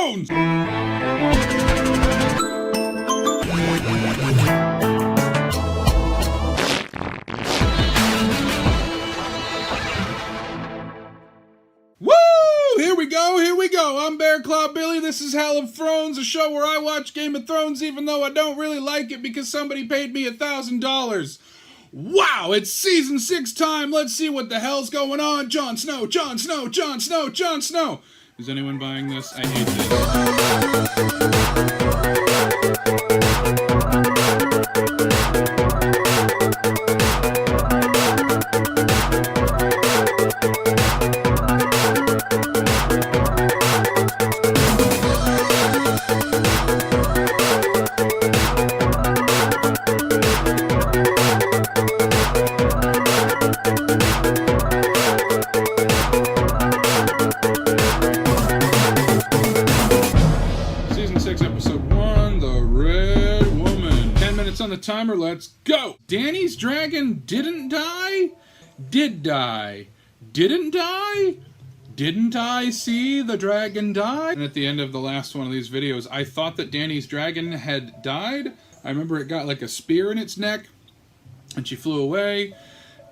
Thrones! Here we go. I'm Claw Billie. This is Hell of Thrones, a show where I watch Game of Thrones even though I don't really like it because somebody paid me $1,000. Wow, it's season 6 time. Let's see what the hell's going on. Jon Snow, Jon Snow, Jon Snow, Jon Snow. Is anyone buying this? I hate this. On the timer, let's go. Dany's dragon didn't die? Did die? Didn't die? Didn't I see the dragon die? And at the end of the last one of these videos, I thought that Dany's dragon had died. I remember it got like a spear in its neck and she flew away.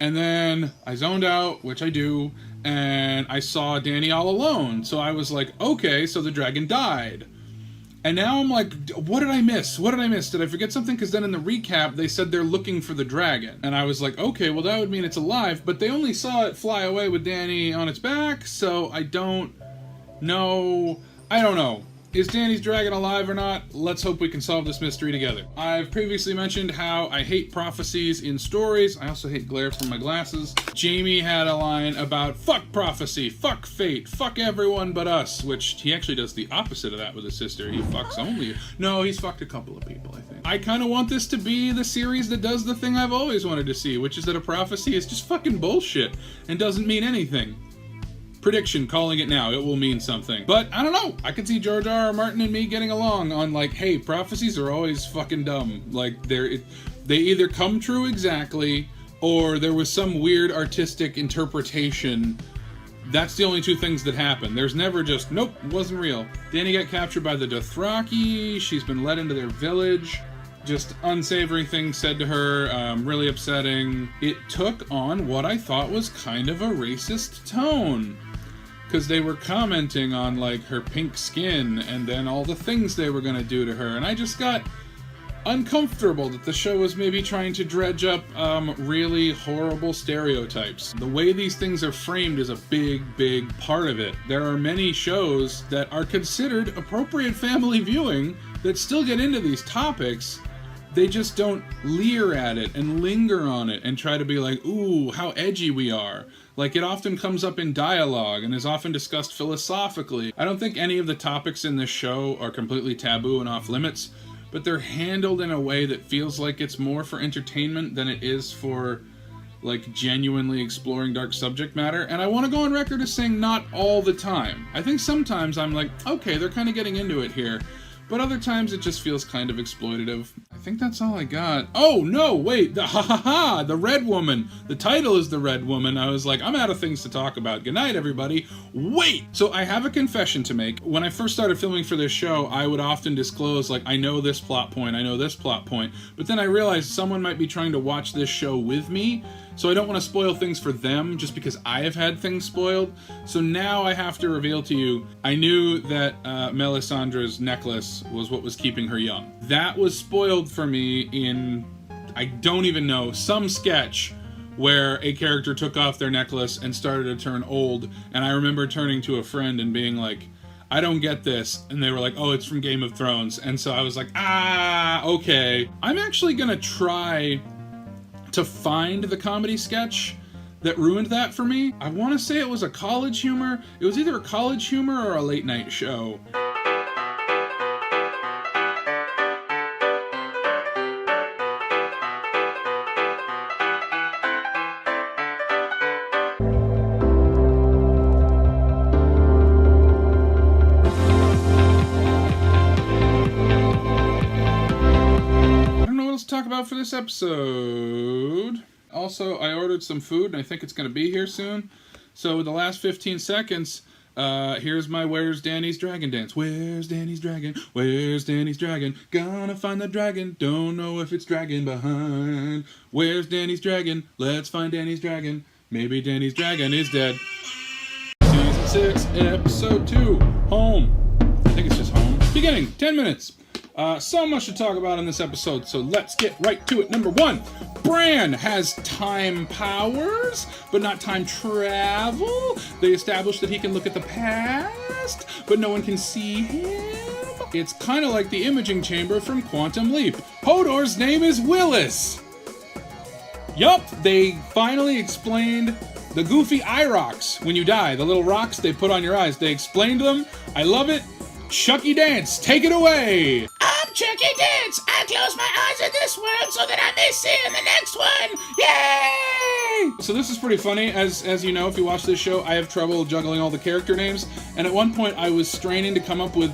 And then I zoned out, which I do, and I saw Dany all alone. So I was like, okay, so the dragon died. And now I'm like, what did I miss? What did I miss? Did I forget something? Because then in the recap, they said they're looking for the dragon. And I was like, okay, well that would mean it's alive. But they only saw it fly away with Dany on its back, so I don't know. I don't know. Is Dany's dragon alive or not? Let's hope we can solve this mystery together. I've previously mentioned how I hate prophecies in stories. I also hate glare from my glasses. Jaime had a line about fuck prophecy, fuck fate, fuck everyone but us, which he actually does the opposite of that with his sister. He fucks only. No, he's fucked a couple of people, I think. I kind of want this to be the series that does the thing I've always wanted to see, which is that a prophecy is just fucking bullshit and doesn't mean anything. Prediction, calling it now, it will mean something. But, I don't know, I could see George R.R. Martin and me getting along on like, hey, prophecies are always fucking dumb. Like, they either come true exactly, or there was some weird artistic interpretation. That's the only two things that happen. There's never just, nope, wasn't real. Dany got captured by the Dothraki, she's been led into their village. Just unsavory things said to her, really upsetting. It took on what I thought was kind of a racist tone. Because they were commenting on, like, her pink skin and then all the things they were going to do to her. And I just got uncomfortable that the show was maybe trying to dredge up really horrible stereotypes. The way these things are framed is a big, big part of it. There are many shows that are considered appropriate family viewing that still get into these topics. They just don't leer at it and linger on it and try to be like, ooh, how edgy we are. Like, it often comes up in dialogue and is often discussed philosophically. I don't think any of the topics in this show are completely taboo and off limits, but they're handled in a way that feels like it's more for entertainment than it is for, like, genuinely exploring dark subject matter. And I want to go on record as saying not all the time. I think sometimes I'm like, okay, they're kind of getting into it here. But other times it just feels kind of exploitative. I think that's all I got. Oh, no, wait, the Red Woman. The title is The Red Woman. I was like, I'm out of things to talk about. Good night, everybody. Wait! So I have a confession to make. When I first started filming for this show, I would often disclose, like, I know this plot point, I know this plot point. But then I realized someone might be trying to watch this show with me, so I don't want to spoil things for them just because I have had things spoiled. So now I have to reveal to you, I knew that Melisandre's necklace was what was keeping her young. That was spoiled for me in, I don't even know, some sketch where a character took off their necklace and started to turn old, and I remember turning to a friend and being like, I don't get this, and they were like, oh, it's from Game of Thrones, and so I was like, okay. I'm actually gonna try to find the comedy sketch that ruined that for me. I want to say it was a college humor. It was either a college humor or a late night show. Talk about for this episode. Also, I ordered some food and I think it's going to be here soon. So with the last 15 seconds, Here's my Where's Danny's Dragon dance. Where's Danny's dragon? Where's Danny's dragon? Gonna find the dragon. Don't know if it's dragon behind. Where's Danny's dragon? Let's find Danny's dragon. Maybe Danny's dragon is dead. Season 6, Episode 2. Home. I think it's just home. Beginning. 10 minutes. So much to talk about in this episode, so let's get right to it. Number 1, Bran has time powers, but not time travel. They established that he can look at the past, but no one can see him. It's kind of like the imaging chamber from Quantum Leap. Hodor's name is Willis. Yup, they finally explained the goofy eye rocks when you die. The little rocks they put on your eyes. They explained them. I love it. Chucky Dance, take it away! I'm Chucky Dance! I close my eyes in this world so that I may see in the next one! Yay! So this is pretty funny. As you know, if you watch this show, I have trouble juggling all the character names, and at one point I was straining to come up with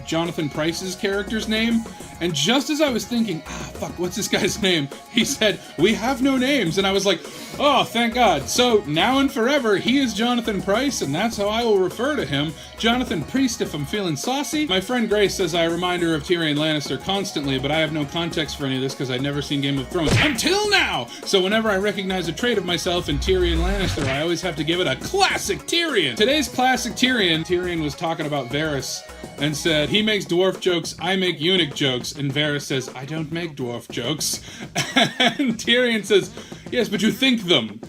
Jonathan Pryce's character's name, and just as I was thinking, fuck, what's this guy's name? He said, we have no names, and I was like, oh, thank God. So now and forever, he is Jonathan Pryce, and that's how I will refer to him. Jonathan Priest if I'm feeling saucy. My friend Grace says I remind her of Tyrion Lannister constantly, but I have no context for any of this because I'd never seen Game of Thrones until now! So whenever I recognize a trait of myself in Tyrion Lannister, I always have to give it a classic Tyrion! Today's classic Tyrion was talking about Varys and said, he makes dwarf jokes, I make eunuch jokes, and Varys says, I don't make dwarf jokes. And Tyrion says, yes, but you think them.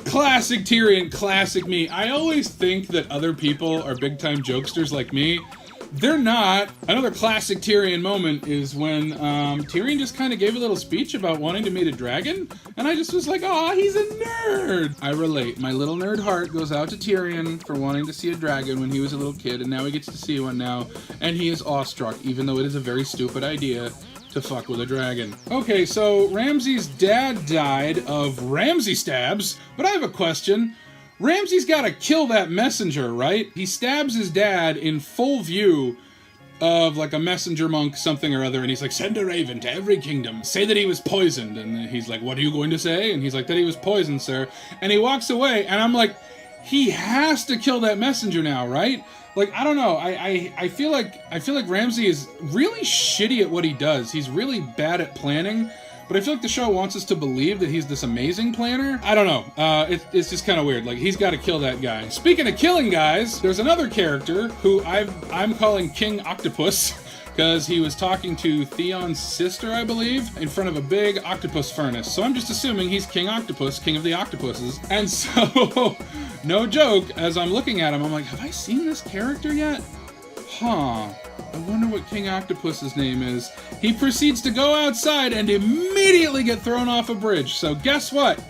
Classic Tyrion, classic me. I always think that other people are big-time jokesters like me. They're not. Another classic Tyrion moment is when Tyrion just kind of gave a little speech about wanting to meet a dragon, and I just was like, aw, he's a nerd! I relate. My little nerd heart goes out to Tyrion for wanting to see a dragon when he was a little kid, and now he gets to see one now, and he is awestruck, even though it is a very stupid idea to fuck with a dragon. Okay, so Ramsay's dad died of Ramsay stabs, but I have a question. Ramsay's gotta kill that messenger, right? He stabs his dad in full view of like a messenger monk something or other, and he's like, send a raven to every kingdom, say that he was poisoned, and he's like, what are you going to say? And he's like, that he was poisoned, sir. And he walks away, and I'm like, he has to kill that messenger now, right? Like, I don't know, I feel like Ramsay is really shitty at what he does. He's really bad at planning, but I feel like the show wants us to believe that he's this amazing planner. I don't know, it's just kind of weird. Like, he's got to kill that guy. Speaking of killing guys, there's another character who I'm calling King Octopus, because he was talking to Theon's sister, I believe, in front of a big octopus furnace. So I'm just assuming he's King Octopus, king of the octopuses. And so, no joke, as I'm looking at him, I'm like, have I seen this character yet? Huh. I wonder what King Octopus's name is. He proceeds to go outside and immediately get thrown off a bridge. So guess what?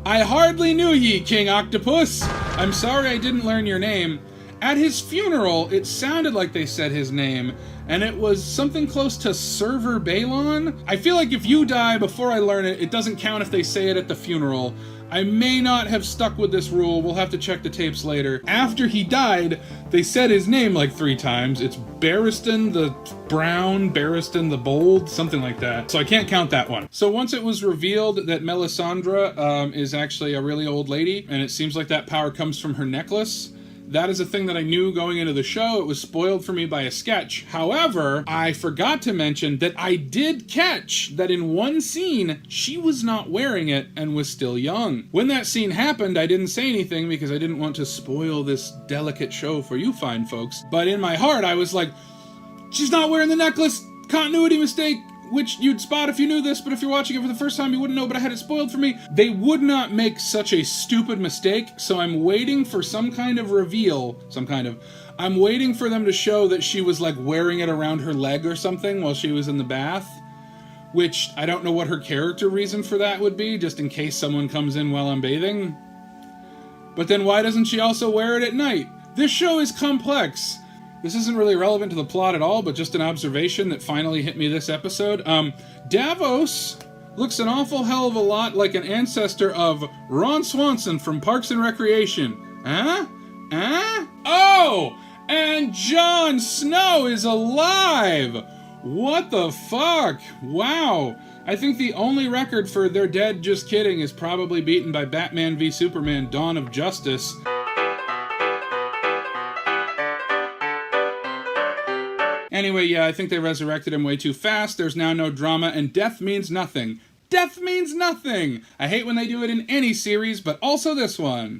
I hardly knew ye, King Octopus. I'm sorry I didn't learn your name. At his funeral, it sounded like they said his name, and it was something close to Server Balon. I feel like if you die before I learn it, it doesn't count if they say it at the funeral. I may not have stuck with this rule. We'll have to check the tapes later. After he died, they said his name like 3 times. It's Barristan the Brown, Barristan the Bold, something like that. So I can't count that one. So once it was revealed that Melisandre is actually a really old lady, and it seems like that power comes from her necklace, that is a thing that I knew going into the show. It was spoiled for me by a sketch. However, I forgot to mention that I did catch that in one scene, she was not wearing it and was still young. When that scene happened, I didn't say anything because I didn't want to spoil this delicate show for you fine folks. But in my heart, I was like, she's not wearing the necklace! Continuity mistake! Which you'd spot if you knew this, but if you're watching it for the first time, you wouldn't know, but I had it spoiled for me. They would not make such a stupid mistake, so I'm waiting for some kind of reveal, I'm waiting for them to show that she was like wearing it around her leg or something while she was in the bath, which I don't know what her character reason for that would be, just in case someone comes in while I'm bathing. But then why doesn't she also wear it at night? This show is complex. This isn't really relevant to the plot at all, but just an observation that finally hit me this episode. Davos looks an awful hell of a lot like an ancestor of Ron Swanson from Parks and Recreation. Huh? Oh! And Jon Snow is alive! What the fuck? Wow. I think the only record for they're dead, just kidding is probably beaten by Batman v Superman Dawn of Justice. Anyway, yeah, I think they resurrected him way too fast. There's now no drama, and death means nothing. Death means nothing! I hate when they do it in any series, but also this one.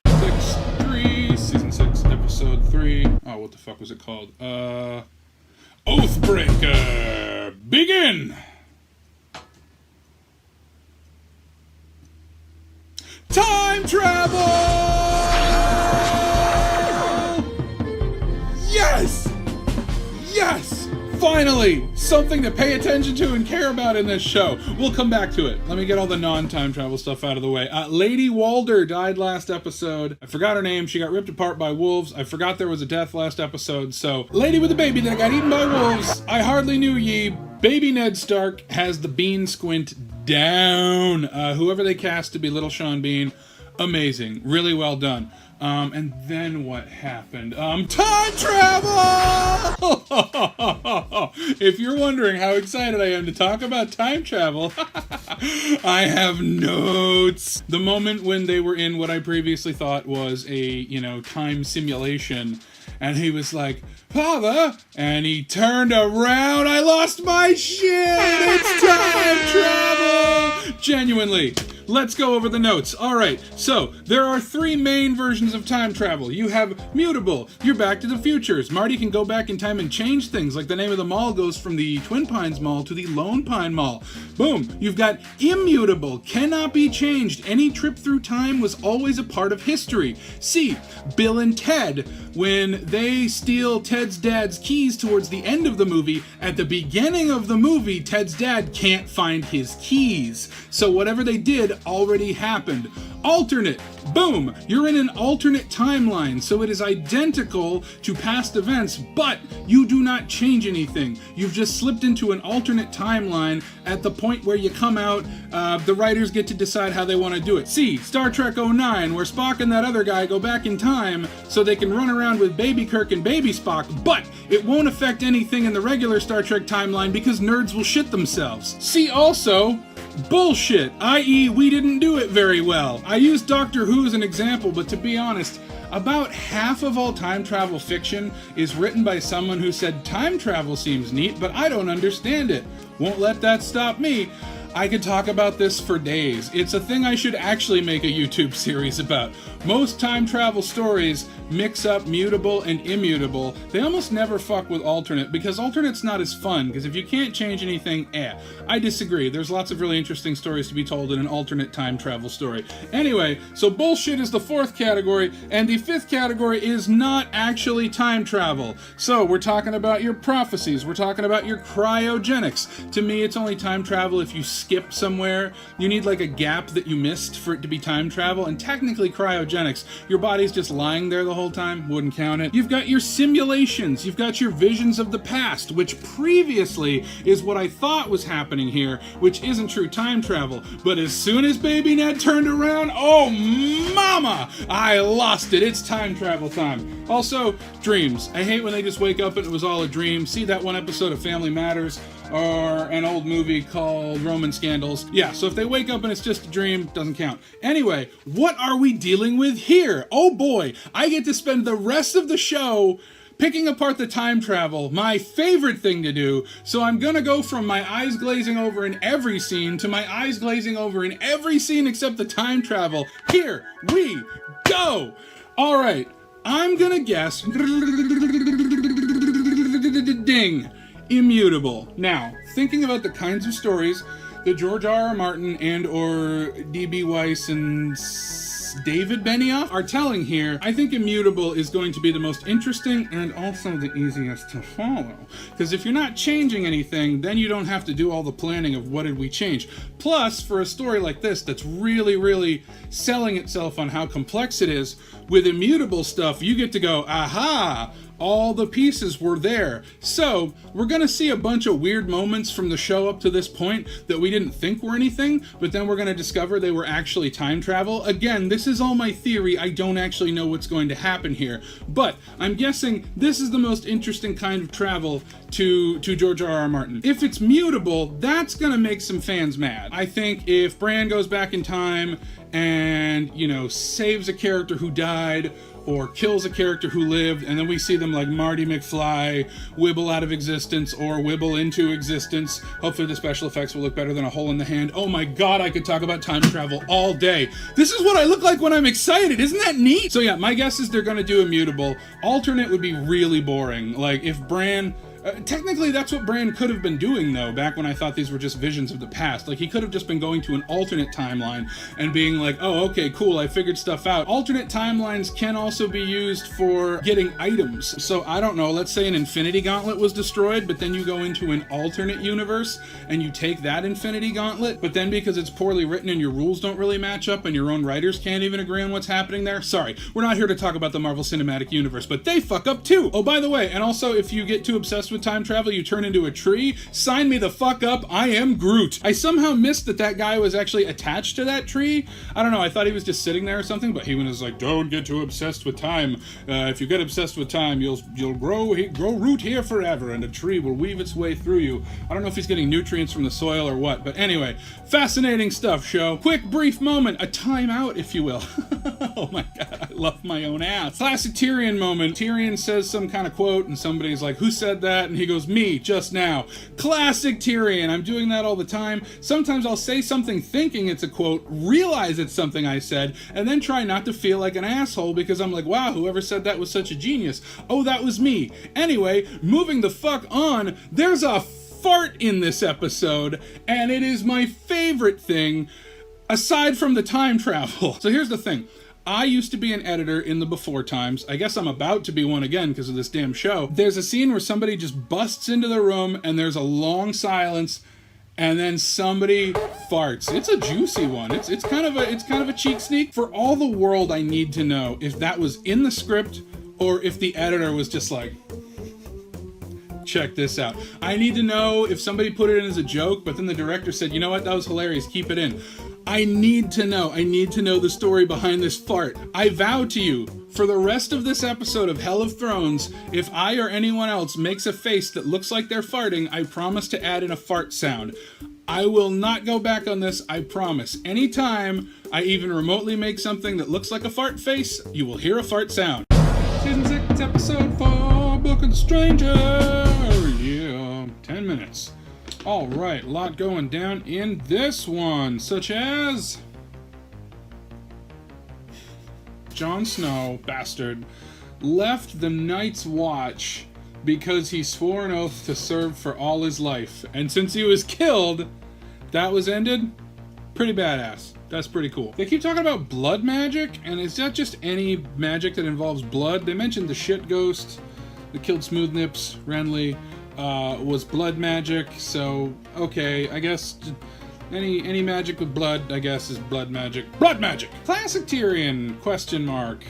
6-3, Season 6, Episode 3. Oh, what the fuck was it called? Oathbreaker! Begin! Time travel! Yes! Yes! Finally! Something to pay attention to and care about in this show. We'll come back to it. Let me get all the non-time travel stuff out of the way. Lady Walder died last episode. I forgot her name. She got ripped apart by wolves. I forgot there was a death last episode. So, lady with a baby that got eaten by wolves. I hardly knew ye. Baby Ned Stark has the bean squint down. Whoever they cast to be Little Sean Bean, amazing. Really well done. And then what happened? Time travel! If you're wondering how excited I am to talk about time travel, I have notes. The moment when they were in what I previously thought was a, time simulation, and he was like, "Father," and he turned around, I lost my shit! It's time travel! Genuinely. Let's go over the notes. Alright, so there are 3 main versions of time travel. You have mutable, you're Back to the Futures. Marty can go back in time and change things, like the name of the mall goes from the Twin Pines Mall to the Lone Pine Mall. Boom. You've got immutable, cannot be changed. Any trip through time was always a part of history. C, Bill and Ted. When they steal Ted's dad's keys towards the end of the movie, at the beginning of the movie, Ted's dad can't find his keys. So whatever they did already happened. Alternate. Boom! You're in an alternate timeline, so it is identical to past events, but you do not change anything. You've just slipped into an alternate timeline. At the point where you come out, the writers get to decide how they want to do it. See, Star Trek 09, where Spock and that other guy go back in time so they can run around with Baby Kirk and Baby Spock, but it won't affect anything in the regular Star Trek timeline because nerds will shit themselves. See also, bullshit, i.e. we didn't do it very well. I used Doctor Who as an example, but to be honest, about half of all time travel fiction is written by someone who said time travel seems neat, but I don't understand it. Won't let that stop me. I could talk about this for days. It's a thing I should actually make a YouTube series about. Most time travel stories mix up mutable and immutable. They almost never fuck with alternate, because alternate's not as fun, because if you can't change anything, I disagree. There's lots of really interesting stories to be told in an alternate time travel story. Anyway, so bullshit is the 4th category, and the 5th category is not actually time travel. So we're talking about your prophecies, we're talking about your cryogenics. To me, it's only time travel if you skip somewhere. You need like a gap that you missed for it to be time travel, and technically cryogenics, your body's just lying there the whole time, wouldn't count it. You've got your simulations, you've got your visions of the past, which previously is what I thought was happening here, which isn't true time travel. But as soon as Baby Ned turned around, oh mama, I lost it. It's time travel time. Also, dreams. I hate when they just wake up and it was all a dream. See that one episode of Family Matters? Or an old movie called Roman Scandals. Yeah, so if they wake up and it's just a dream, doesn't count. Anyway, what are we dealing with here? Oh boy, I get to spend the rest of the show picking apart the time travel, my favorite thing to do, so I'm gonna go from my eyes glazing over in every scene to my eyes glazing over in every scene except the time travel. Here we go! Alright, I'm gonna guess... Ding! Immutable. Now, thinking about the kinds of stories that George R.R. Martin and or D.B. Weiss and David Benioff are telling here, I think immutable is going to be the most interesting and also the easiest to follow. Because if you're not changing anything, then you don't have to do all the planning of what did we change. Plus, for a story like this that's really, really selling itself on how complex it is, with immutable stuff, you get to go, aha! All the pieces were there. So, we're gonna see a bunch of weird moments from the show up to this point that we didn't think were anything, but then we're gonna discover they were actually time travel. Again, this is all my theory. I don't actually know what's going to happen here. But I'm guessing this is the most interesting kind of travel to George R.R. Martin. If it's mutable, that's gonna make some fans mad. I think if Bran goes back in time and, saves a character who died, or kills a character who lived, and then we see them like Marty McFly wibble out of existence or wibble into existence. Hopefully the special effects will look better than a hole in the hand. Oh my god, I could talk about time travel all day. This is what I look like when I'm excited. Isn't that neat? So yeah, my guess is they're gonna do immutable. Alternate would be really boring. Like if Bran... technically, that's what Bran could have been doing, though, back when I thought these were just visions of the past. Like, he could have just been going to an alternate timeline and being like, oh, okay, cool, I figured stuff out. Alternate timelines can also be used for getting items. So, I don't know, let's say an Infinity Gauntlet was destroyed, but then you go into an alternate universe and you take that Infinity Gauntlet, but then because it's poorly written and your rules don't really match up and your own writers can't even agree on what's happening there. Sorry, we're not here to talk about the Marvel Cinematic Universe, but they fuck up too! Oh, by the way, and also, if you get too obsessed with time travel, you turn into a tree. Sign me the fuck up. I am Groot. I somehow missed that guy was actually attached to that tree. I don't know. I thought he was just sitting there or something, but he was like, "Don't get too obsessed with time. If you get obsessed with time, you'll grow root here forever, and a tree will weave its way through you." I don't know if he's getting nutrients from the soil or what, but anyway, fascinating stuff. Show. Quick, brief moment, a time out, if you will. Oh my god, I love my own ass. Classic Tyrion moment. Tyrion says some kind of quote, and somebody's like, "Who said that?" And he goes, "Me, just now." Classic Tyrion. I'm doing that all the time. Sometimes I'll say something thinking it's a quote, realize it's something I said, and then try not to feel like an asshole because I'm like, wow, whoever said that was such a genius. Oh, that was me. Anyway, moving the fuck on, there's a fart in this episode, and it is my favorite thing, aside from the time travel. So here's the thing. I used to be an editor in the before times. I guess I'm about to be one again because of this damn show. There's a scene where somebody just busts into the room and there's a long silence and then somebody farts. It's a juicy one. It's kind of a cheek sneak. For all the world, I need to know if that was in the script or if the editor was just like, check this out. I need to know if somebody put it in as a joke, but then the director said, you know what, that was hilarious, keep it in. I need to know the story behind this fart. I vow to you, for the rest of this episode of Hell of Thrones, if I or anyone else makes a face that looks like they're farting, I promise to add in a fart sound. I will not go back on this, I promise. Anytime I even remotely make something that looks like a fart face, you will hear a fart sound. Season 6, episode 4, Book of the Stranger. Yeah, 10 minutes. Alright, a lot going down in this one, such as Jon Snow, bastard, left the Night's Watch because he swore an oath to serve for all his life. And since he was killed, that was ended. Pretty badass. That's pretty cool. They keep talking about blood magic, and it's not just any magic that involves blood. They mentioned the shit ghost that killed Smooth Nips, Renly, was blood magic, so okay, I guess any magic with blood, I guess, is blood magic. Blood magic! Classic Tyrion, question mark.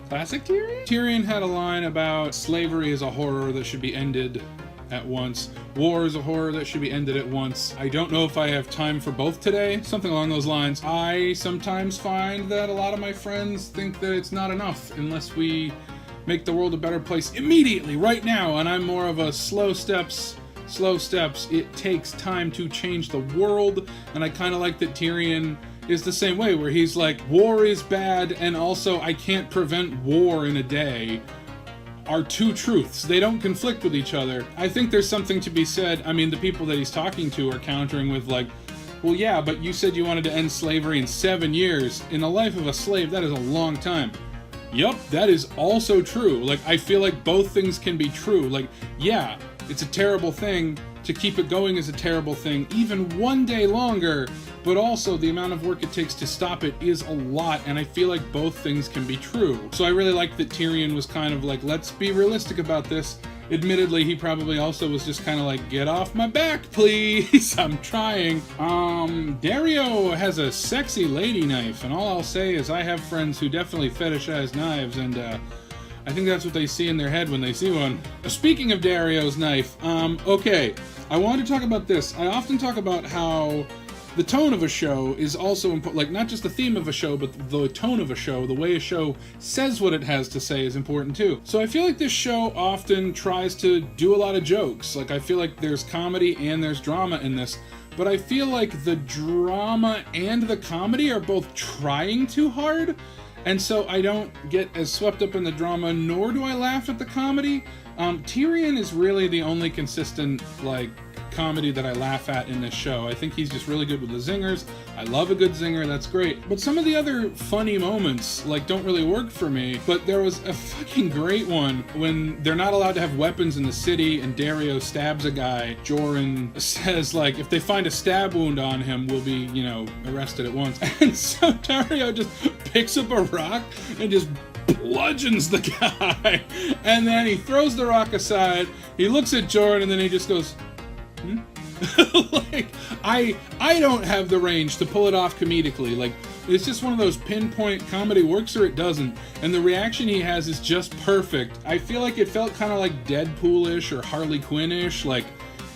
Classic Tyrion? Tyrion had a line about slavery is a horror that should be ended at once. War is a horror that should be ended at once. I don't know if I have time for both today, something along those lines. I sometimes find that a lot of my friends think that it's not enough unless we make the world a better place immediately, right now, and I'm more of a slow steps, it takes time to change the world, and I kind of like that Tyrion is the same way, where he's like, war is bad, and also I can't prevent war in a day, are two truths. They don't conflict with each other. I think there's something to be said. I mean, the people that he's talking to are countering with like, well, yeah, but you said you wanted to end slavery in 7 years. In the life of a slave, that is a long time. Yup, that is also true. Like, I feel like both things can be true. Like, yeah, it's a terrible thing. To keep it going is a terrible thing, even one day longer, but also the amount of work it takes to stop it is a lot, and I feel like both things can be true. So I really like that Tyrion was kind of like, let's be realistic about this. Admittedly, he probably also was just kind of like, get off my back, please. I'm trying. Dario has a sexy lady knife, and all I'll say is I have friends who definitely fetishize knives, and I think that's what they see in their head when they see one. Speaking of Dario's knife, okay, I wanted to talk about this. I often talk about how the tone of a show is also important, like not just the theme of a show, but the tone of a show, the way a show says what it has to say is important too. So I feel like this show often tries to do a lot of jokes. Like I feel like there's comedy and there's drama in this, but I feel like the drama and the comedy are both trying too hard. And so I don't get as swept up in the drama, nor do I laugh at the comedy. Tyrion is really the only consistent, like, comedy that I laugh at in this show. I think he's just really good with the zingers. I love a good zinger, that's great. But some of the other funny moments, like, don't really work for me. But there was a fucking great one when they're not allowed to have weapons in the city and Dario stabs a guy. Joran says, like, if they find a stab wound on him, we'll be, you know, arrested at once. And so Dario just picks up a rock and just bludgeons the guy. And then he throws the rock aside, he looks at Joran, and then he just goes, like, I don't have the range to pull it off comedically. Like, it's just one of those pinpoint comedy works or it doesn't. And the reaction he has is just perfect. I feel like it felt kind of like Deadpool-ish or Harley Quinn-ish. Like,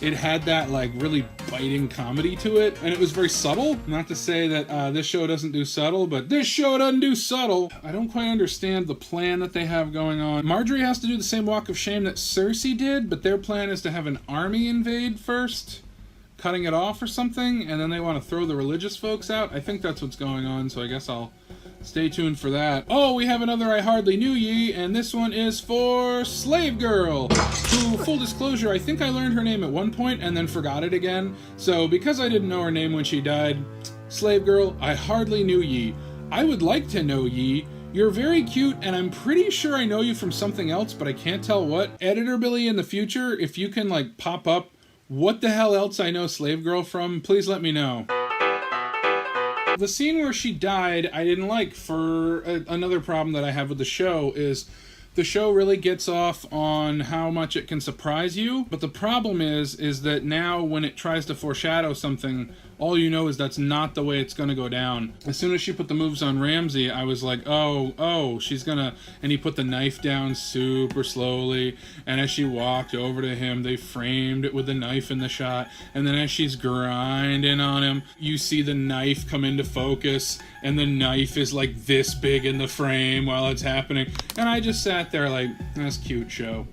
it had that, like, really biting comedy to it, and it was very subtle. Not to say that this show doesn't do subtle, but this show doesn't do subtle. I don't quite understand the plan that they have going on. Marjorie has to do the same walk of shame that Cersei did, but their plan is to have an army invade first, cutting it off or something, and then they want to throw the religious folks out. I think that's what's going on, so I guess I'll stay tuned for that. Oh, we have another I Hardly Knew Ye, and this one is for Slave Girl, who, full disclosure, I think I learned her name at one point and then forgot it again. So because I didn't know her name when she died, Slave Girl, I hardly knew ye. I would like to know ye. You're very cute, and I'm pretty sure I know you from something else, but I can't tell what. Editor Billy, in the future, if you can, like, pop up what the hell else I know Slave Girl from, please let me know. The scene where she died, I didn't like for another problem that I have with the show is the show really gets off on how much it can surprise you, but the problem is that now when it tries to foreshadow something, all you know is that's not the way it's gonna go down. As soon as she put the moves on Ramsay, I was like, oh, she's gonna... And he put the knife down super slowly, and as she walked over to him, they framed it with the knife in the shot, and then as she's grinding on him, you see the knife come into focus, and the knife is like this big in the frame while it's happening, and I just sat there like, that's cute, show.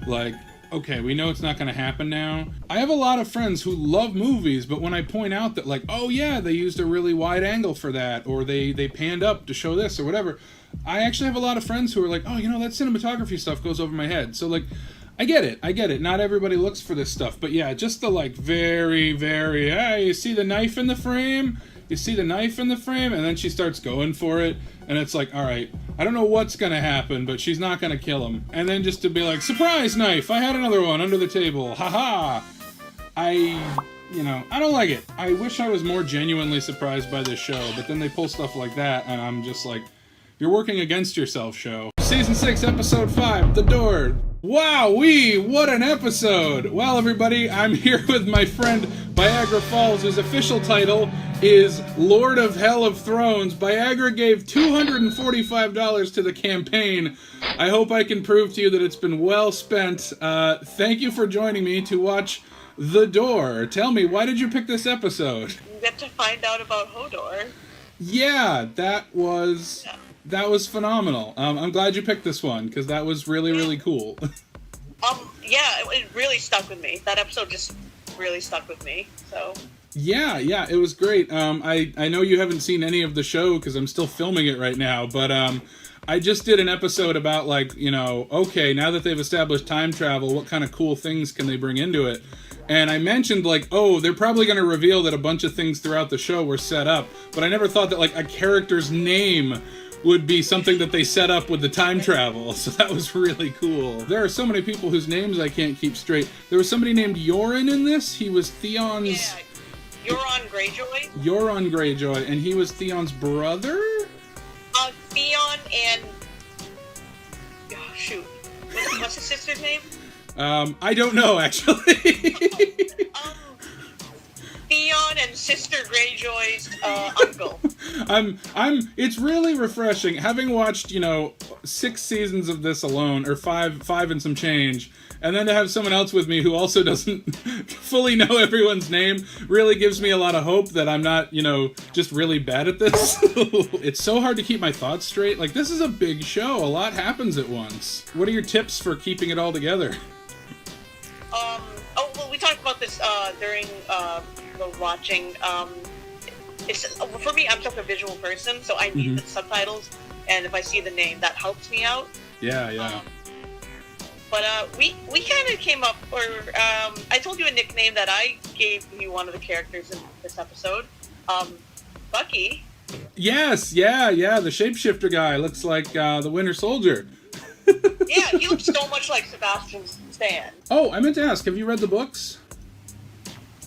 Like, okay, we know it's not going to happen now. I have a lot of friends who love movies, but when I point out that, like, oh yeah, they used a really wide angle for that, or they panned up to show this, or whatever, I actually have a lot of friends who are like, oh, you know, that cinematography stuff goes over my head. So, like, I get it. Not everybody looks for this stuff, but yeah, just the, like, very, very, hey, you see the knife in the frame? You see the knife in the frame? And then she starts going for it, and it's like, all right, I don't know what's gonna happen, but she's not gonna kill him. And then just to be like, surprise knife, I had another one under the table, haha. I don't like it. I wish I was more genuinely surprised by this show, but then they pull stuff like that, and I'm just like, you're working against yourself, show. Season 6, Episode 5, The Door. Wow-wee, what an episode! Well, everybody, I'm here with my friend Biagara Falls, whose official title is Lord of Hell of Thrones. Biagara gave $245 to the campaign. I hope I can prove to you that it's been well spent. Thank you for joining me to watch The Door. Tell me, why did you pick this episode? You get to find out about Hodor. Yeah, that was phenomenal. I'm glad you picked this one, because that was really, really cool. Yeah, it really stuck with me. That episode just really stuck with me, so... Yeah, it was great. I know you haven't seen any of the show, because I'm still filming it right now, but I just did an episode about, like, you know, okay, now that they've established time travel, what kind of cool things can they bring into it? And I mentioned, like, oh, they're probably going to reveal that a bunch of things throughout the show were set up, but I never thought that, like, a character's name would be something that they set up with the time travel, so that was really cool. There are so many people whose names I can't keep straight. There was somebody named Yoren in this. He was Theon's... Yeah, Euron Greyjoy. Euron Greyjoy, and he was Theon's brother? Theon and... Oh, shoot. What's his sister's name? I don't know, actually. Theon and Sister Greyjoy's uncle. It's really refreshing, having watched, 6 seasons of this alone, or five and some change, and then to have someone else with me who also doesn't fully know everyone's name really gives me a lot of hope that I'm not, just really bad at this. It's so hard to keep my thoughts straight. Like, this is a big show. A lot happens at once. What are your tips for keeping it all together? We talked about this during the watching. it's for me. I'm such a visual person, so I need the subtitles, and if I see the name, that helps me out. Yeah. But we kind of came up, or I told you a nickname that I gave you one of the characters in this episode, Bucky. Yes, yeah, the shapeshifter guy looks like the Winter Soldier. Yeah, he looks so much like Sebastian Stan. Oh, I meant to ask, have you read the books?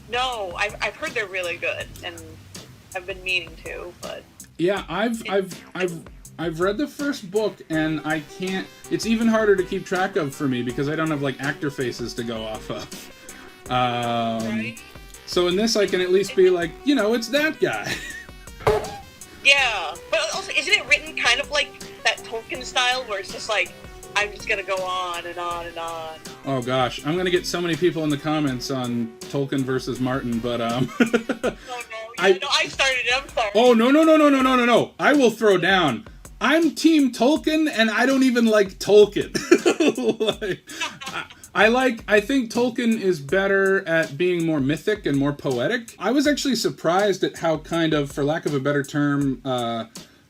No, I've heard they're really good, and I've been meaning to, but... Yeah, I've read the first book, and I can't... It's even harder to keep track of for me, because I don't have, like, actor faces to go off of. Right? So in this, I can at least be like, you know, it's that guy. Yeah, but also, isn't it written kind of like that Tolkien style, where it's just like, I'm just gonna go on and on and on. Oh gosh, I'm gonna get so many people in the comments on Tolkien versus Martin, but Oh no, I started it, I'm sorry. Oh no! I will throw down. I'm Team Tolkien, and I don't even like Tolkien. I think Tolkien is better at being more mythic and more poetic. I was actually surprised at how kind of, for lack of a better term,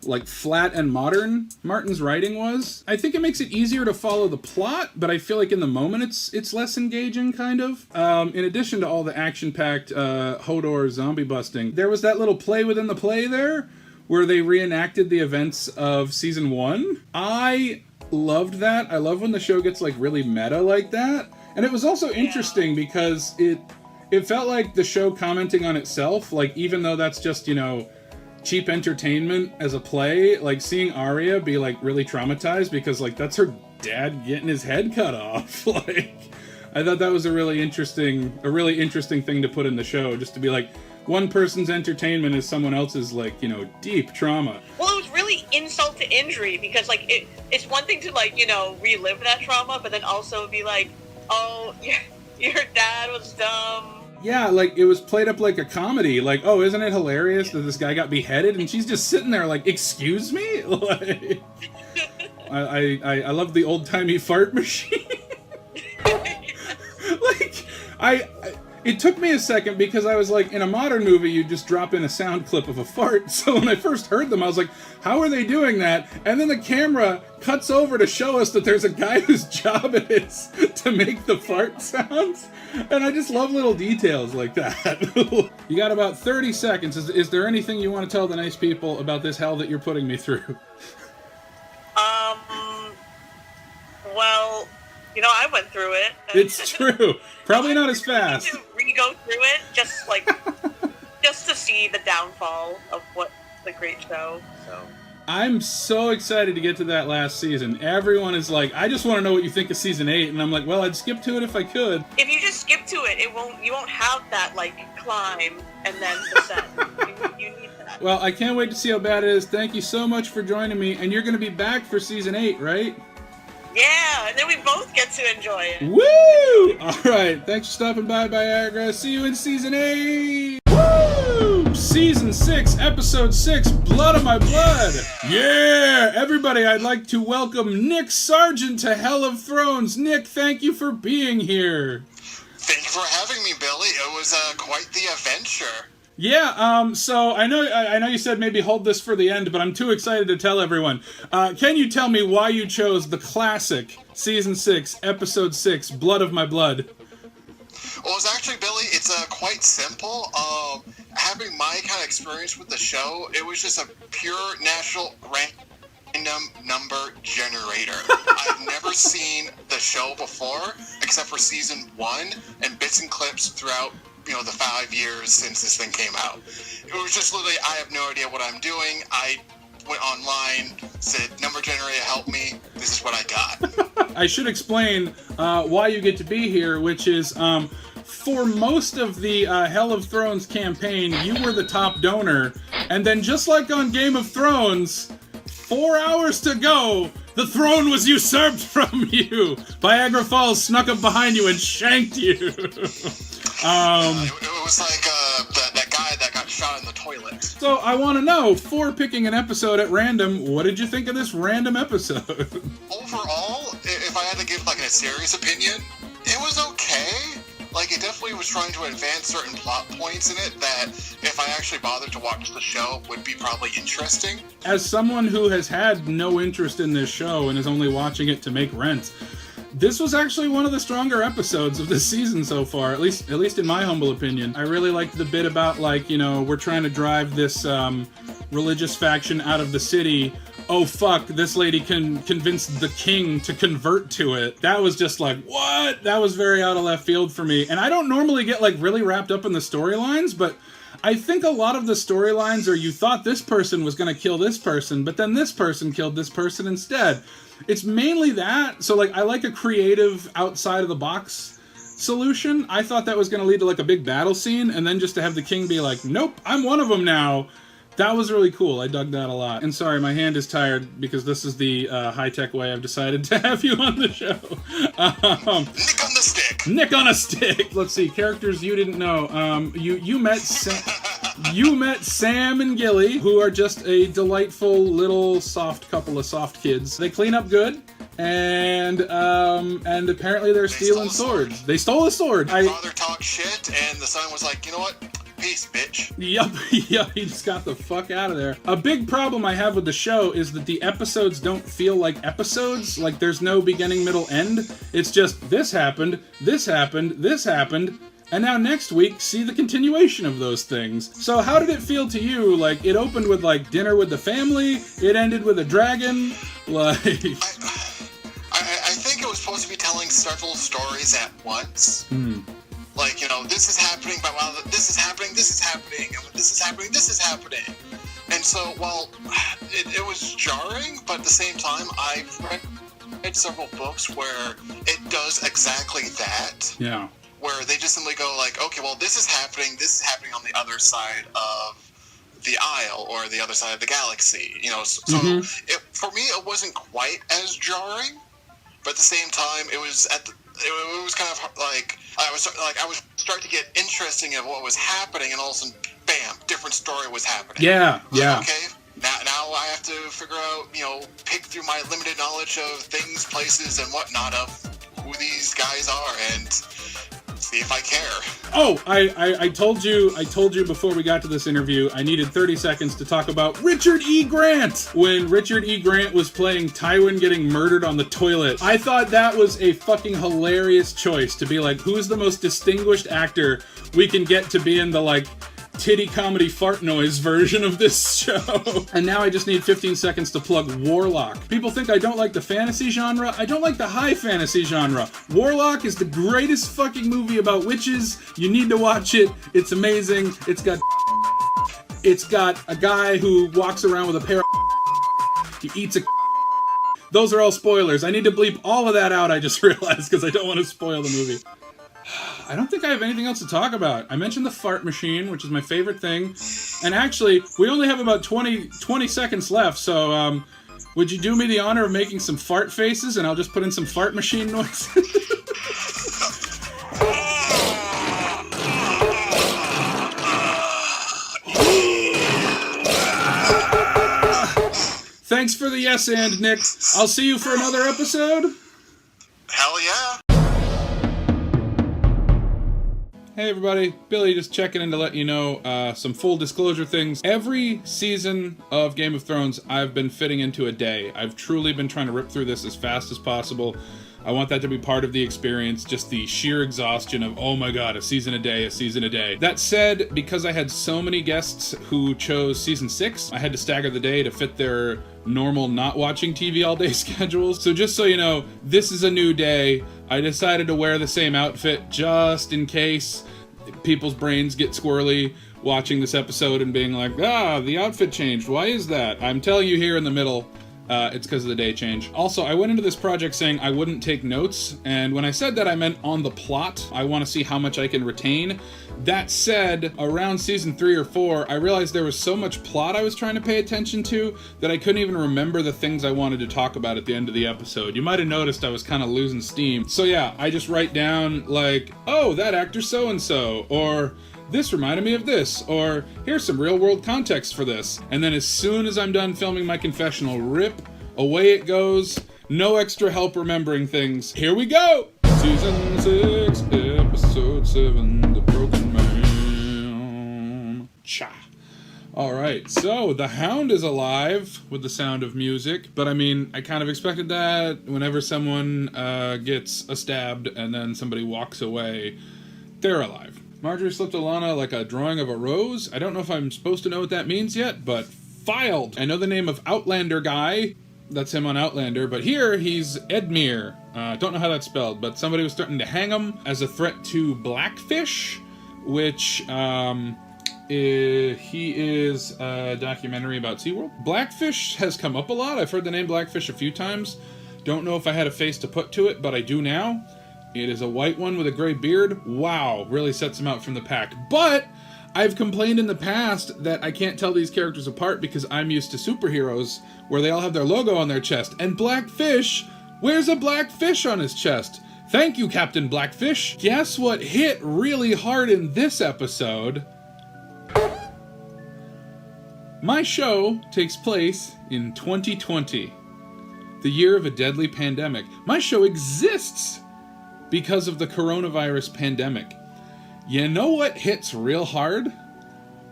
like flat and modern Martin's writing was. I think it makes it easier to follow the plot, but I feel like in the moment it's less engaging, kind of. In addition to all the action-packed Hodor zombie busting, there was that little play within the play there, where they reenacted the events of season 1. I loved that. I love when the show gets like really meta like that. And it was also interesting because it felt like the show commenting on itself, like even though that's just, you know, cheap entertainment as a play, like seeing Arya be like really traumatized because like that's her dad getting his head cut off. Like I thought that was a really interesting thing to put in the show, just to be like, one person's entertainment is someone else's, like, you know, deep trauma. Well, it was really insult to injury, because, like, it's one thing to, like, you know, relive that trauma, but then also be like, oh, your dad was dumb. Yeah, like, it was played up like a comedy. Like, oh, isn't it hilarious that this guy got beheaded? And she's just sitting there like, excuse me? Like, I love the old-timey fart machine. Like, it took me a second because I was like, in a modern movie, you just drop in a sound clip of a fart. So when I first heard them, I was like, how are they doing that? And then the camera cuts over to show us that there's a guy whose job it is to make the fart sounds. And I just love little details like that. You got about 30 seconds. Is there anything you want to tell the nice people about this hell that you're putting me through? Well, you know, I went through it. It's true. Probably not as fast. To re-go through it, just to see the downfall of what the great show. So I'm so excited to get to that last season. Everyone is like, I just want to know what you think of season 8, and I'm like, well, I'd skip to it if I could. If you just skip to it, you won't have that like climb and then descent. you need that. Well, I can't wait to see how bad it is. Thank you so much for joining me, and you're going to be back for season 8, right? Yeah, and then we both get to enjoy it. Woo! Alright, thanks for stopping by, Biagara. See you in season 8! Woo! Season 6, episode 6, Blood of My Blood! Yeah! Everybody, I'd like to welcome Nick Sargent to Hell of Thrones. Nick, thank you for being here. Thank you for having me, Billy. It was quite the adventure. Yeah, so I know you said maybe hold this for the end, but I'm too excited to tell everyone. Can you tell me why you chose the classic Season 6, Episode 6, Blood of My Blood? Well, it's actually, Billy, it's quite simple. Having my kind of experience with the show, it was just a pure natural random number generator. I've never seen the show before, except for Season 1, and bits and clips throughout, you know, the 5 years since this thing came out. It was just literally, I have no idea what I'm doing. I went online, said, number generator, help me. This is what I got. I should explain why you get to be here, which is, for most of the Hell of Thrones campaign, you were the top donor, and then just like on Game of Thrones, 4 hours to go, the throne was usurped from you. Biagara Falls snuck up behind you and shanked you. It was like that guy that got shot in the toilet. So I want to know, for picking an episode at random, what did you think of this random episode? Overall, if I had to give like a serious opinion, it was okay. like, it definitely was trying to advance certain plot points in it that, if I actually bothered to watch the show, would be probably interesting. As someone who has had no interest in this show and is only watching it to make rent, this was actually one of the stronger episodes of this season so far, at least in my humble opinion. I really liked the bit about, like, you know, we're trying to drive this religious faction out of the city. Oh fuck, this lady can convince the king to convert to it. That was just like, what? That was very out of left field for me. And I don't normally get, like, really wrapped up in the storylines, but I think a lot of the storylines are you thought this person was going to kill this person, but then this person killed this person instead. It's mainly that. So, like, I like a creative outside of the box solution. I thought that was going to lead to, like, a big battle scene, and then just to have the king be like, nope, I'm one of them now. That was really cool. I dug that a lot. And sorry, my hand is tired because this is the high-tech way I've decided to have you on the show. Nick on the stick. Nick on a stick. Let's see, characters you didn't know. You met Sam and Gilly, who are just a delightful little soft couple of soft kids. They clean up good. And apparently they're stealing swords. They stole a sword. Father talked shit, and the son was like, you know what? Peace, bitch. Yup, he just got the fuck out of there. A big problem I have with the show is that the episodes don't feel like episodes. Like, there's no beginning, middle, end. It's just, this happened, this happened, this happened, and now next week, see the continuation of those things. So how did it feel to you? Like, it opened with, like, dinner with the family, it ended with a dragon, like... I think it was supposed to be telling several stories at once. Like, you know, this is happening, but while this is happening, and when this is happening, this is happening. And so, while it was jarring, but at the same time, I've read several books where it does exactly that. Yeah. Where they just simply go like, okay, well, this is happening on the other side of the aisle, or the other side of the galaxy. You know, so for me, it wasn't quite as jarring, but at the same time, it was kind of like I was starting to get interesting of what was happening, and all of a sudden, bam, different story was happening. Yeah. Okay, now I have to figure out, you know, pick through my limited knowledge of things, places, and whatnot of who these guys are, and see if I care. Oh, I told you before we got to this interview, I needed 30 seconds to talk about Richard E. Grant. When Richard E. Grant was playing Tywin getting murdered on the toilet, I thought that was a fucking hilarious choice to be like, who's the most distinguished actor we can get to be in the, like, titty comedy fart noise version of this show. And now I just need 15 seconds to plug Warlock. People think I don't like the fantasy genre. I don't like the high fantasy genre. Warlock is the greatest fucking movie about witches. You need to watch it. It's amazing. It's got a guy who walks around with a pair of he eats a Those are all spoilers. I need to bleep all of that out, I just realized, because I don't want to spoil the movie. I don't think I have anything else to talk about. I mentioned the fart machine, which is my favorite thing. And actually, we only have about 20 seconds left, so would you do me the honor of making some fart faces, and I'll just put in some fart machine noises? Thanks for the yes and, Nick. I'll see you for another episode. Hell yeah. Hey everybody, Billy just checking in to let you know some full disclosure things. Every season of Game of Thrones I've been fitting into a day. I've truly been trying to rip through this as fast as possible. I want that to be part of the experience, just the sheer exhaustion of, oh my god, a season a day. That said, because I had so many guests who chose season 6, I had to stagger the day to fit their normal not watching TV all day schedules. So just so you know, this is a new day. I decided to wear the same outfit just in case people's brains get squirrely watching this episode and being like, the outfit changed. Why is that? I'm telling you here in the middle, it's because of the day change. Also, I went into this project saying I wouldn't take notes, and when I said that, I meant on the plot. I want to see how much I can retain. That said, around season 3 or 4, I realized there was so much plot I was trying to pay attention to that I couldn't even remember the things I wanted to talk about at the end of the episode. You might have noticed I was kind of losing steam. So yeah, I just write down like, oh, that actor so-and-so, or this reminded me of this, or here's some real-world context for this. And then as soon as I'm done filming my confessional, rip, away it goes. No extra help remembering things. Here we go! Season 6, episode 7, the broken man. Cha. Alright, so the Hound is alive with the sound of music, but I mean, I kind of expected that whenever someone gets stabbed and then somebody walks away, they're alive. Marjorie slipped Alana like a drawing of a rose. I don't know if I'm supposed to know what that means yet, but filed. I know the name of Outlander guy. That's him on Outlander, but here he's Edmure. Don't know how that's spelled, but somebody was starting to hang him as a threat to Blackfish, which, he is a documentary about SeaWorld. Blackfish has come up a lot. I've heard the name Blackfish a few times. Don't know if I had a face to put to it, but I do now. It is a white one with a gray beard. Wow, really sets him out from the pack. But I've complained in the past that I can't tell these characters apart because I'm used to superheroes where they all have their logo on their chest. And Blackfish wears a black fish on his chest. Thank you, Captain Blackfish. Guess what hit really hard in this episode? My show takes place in 2020, the year of a deadly pandemic. My show exists because of the coronavirus pandemic. You know what hits real hard?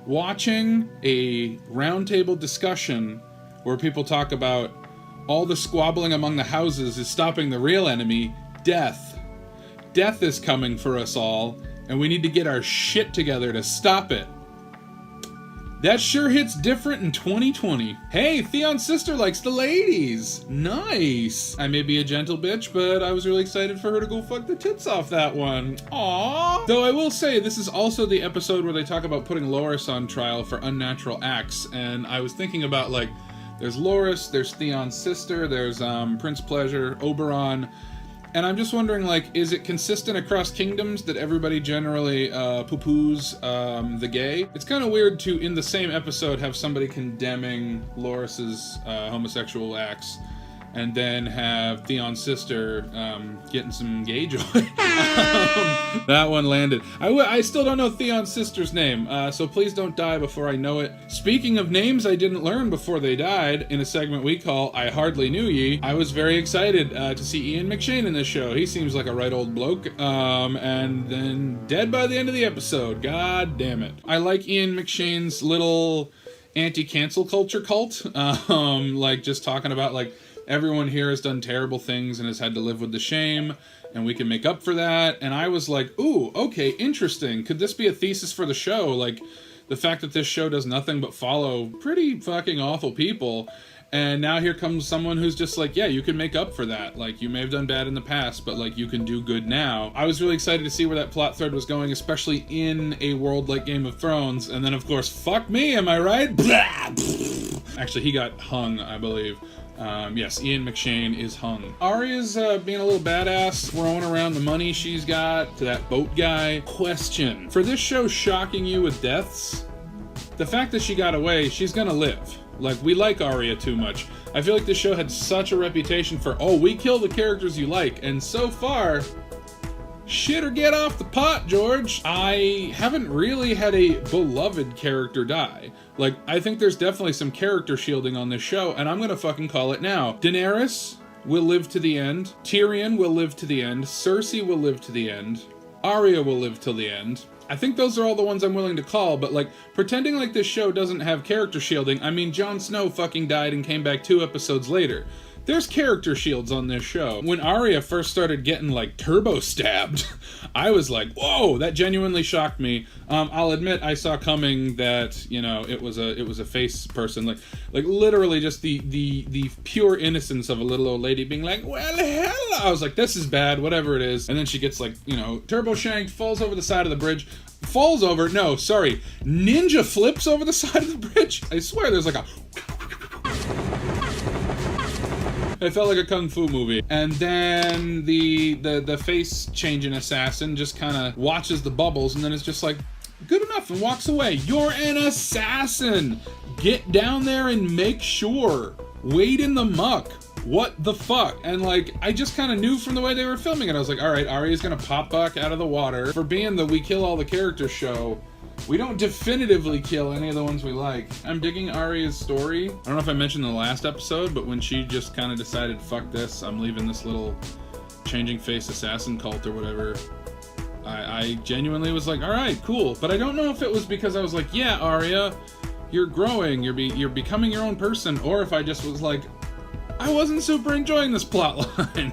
Watching a roundtable discussion where people talk about all the squabbling among the houses is stopping the real enemy, death. Death is coming for us all, and we need to get our shit together to stop it. That sure hits different in 2020. Hey, Theon's sister likes the ladies. Nice. I may be a gentle bitch, but I was really excited for her to go fuck the tits off that one. Aww. Though I will say, this is also the episode where they talk about putting Loras on trial for unnatural acts, and I was thinking about, like, there's Loras, there's Theon's sister, there's Prince Pleasure, Oberon, and I'm just wondering, like, is it consistent across kingdoms that everybody generally poo-poos the gay? It's kind of weird to, in the same episode, have somebody condemning Loras's homosexual acts, and then have Theon's sister getting some gay joy. That one landed. I still don't know Theon's sister's name, so please don't die before I know it. Speaking of names I didn't learn before they died, in a segment we call I Hardly Knew Ye, I was very excited to see Ian McShane in this show. He seems like a right old bloke, and then dead by the end of the episode. God damn it. I like Ian McShane's little anti-cancel culture cult, like just talking about, like, everyone here has done terrible things and has had to live with the shame, and we can make up for that. And I was like, ooh, okay, interesting. Could this be a thesis for the show? Like, the fact that this show does nothing but follow pretty fucking awful people, and now here comes someone who's just like, yeah, you can make up for that. Like, you may have done bad in the past, but, like, you can do good now. I was really excited to see where that plot thread was going, especially in a world like Game of Thrones. And then, of course, fuck me, am I right? Actually, he got hung, I believe. Yes, Ian McShane is hung. Arya's being a little badass, throwing around the money she's got to that boat guy. Question. For this show shocking you with deaths, the fact that she got away, she's gonna live. Like, we like Arya too much. I feel like this show had such a reputation for, oh, we kill the characters you like, and so far, shit or get off the pot, George. I haven't really had a beloved character die. Like, I think there's definitely some character shielding on this show, and I'm gonna fucking call it now. Daenerys will live to the end. Tyrion will live to the end. Cersei will live to the end. Arya will live till the end. I think those are all the ones I'm willing to call, but, like, pretending like this show doesn't have character shielding, I mean, Jon Snow fucking died and came back 2 episodes later. There's character shields on this show. When Arya first started getting, like, turbo stabbed, I was like, whoa, that genuinely shocked me. I'll admit I saw coming that, you know, it was a face person, like literally just the pure innocence of a little old lady being like, well, hell, I was like, this is bad, whatever it is. And then she gets, like, you know, turbo shanked, falls over the side of the bridge, ninja flips over the side of the bridge. I swear there's like a... It felt like a kung fu movie. And then the face-changing assassin just kind of watches the bubbles, and then it's just like, good enough, and walks away. You're an assassin! Get down there and make sure. Wade in the muck. What the fuck? And, like, I just kind of knew from the way they were filming it. I was like, alright, Arya's gonna pop back out of the water. For being the we kill all the characters show, we don't definitively kill any of the ones we like. I'm digging Arya's story. I don't know if I mentioned in the last episode, but when she just kind of decided, fuck this, I'm leaving this little changing face assassin cult or whatever, I genuinely was like, all right, cool. But I don't know if it was because I was like, yeah, Arya, you're growing, you're becoming your own person, or if I just was like, I wasn't super enjoying this plotline.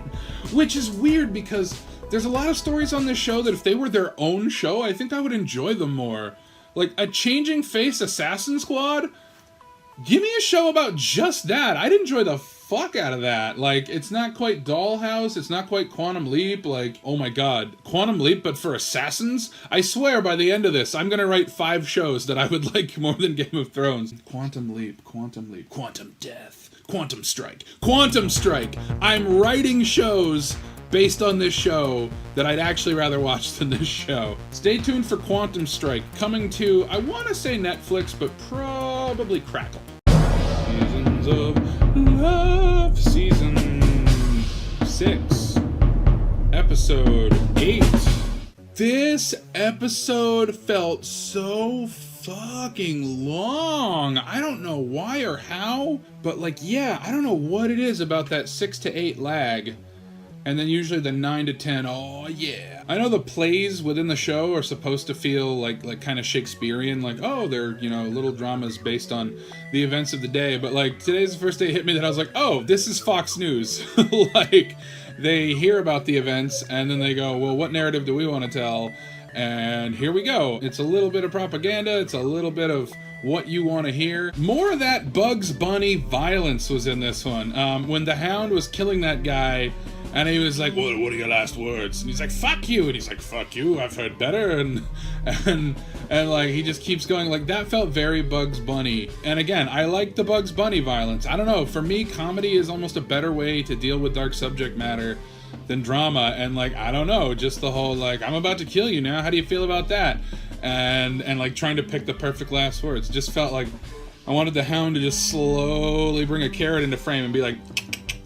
Which is weird because there's a lot of stories on this show that if they were their own show, I think I would enjoy them more. Like a changing face assassin squad, give me a show about just that. I'd enjoy the fuck out of that. Like, it's not quite Dollhouse, it's not quite Quantum Leap, like, oh my god, Quantum Leap but for assassins? I swear by the end of this, I'm gonna write 5 shows that I would like more than Game of Thrones. Quantum Leap, Quantum Death, Quantum Strike, Quantum Strike! I'm writing shows based on this show that I'd actually rather watch than this show. Stay tuned for Quantum Strike, coming to, I want to say Netflix, but probably Crackle. Seasons of Love, Season 6, Episode 8. This episode felt so fucking long. I don't know why or how, but like, yeah, I don't know what it is about that 6 to 8 lag. And then usually the 9 to 10, oh yeah. I know the plays within the show are supposed to feel like kind of Shakespearean, like, oh, they're, you know, little dramas based on the events of the day. But like, today's the first day it hit me that I was like, oh, this is Fox News. Like, they hear about the events and then they go, well, what narrative do we want to tell? And here we go. It's a little bit of propaganda. It's a little bit of what you want to hear. More of that Bugs Bunny violence was in this one. When the Hound was killing that guy, and he was like, what are your last words? And he's like, fuck you. And he's like, fuck you, I've heard better. And like, he just keeps going. Like, that felt very Bugs Bunny. And again, I like the Bugs Bunny violence. I don't know, for me, comedy is almost a better way to deal with dark subject matter than drama. And like, I don't know, just the whole like, I'm about to kill you now, how do you feel about that? And like trying to pick the perfect last words. Just felt like I wanted the Hound to just slowly bring a carrot into frame and be like,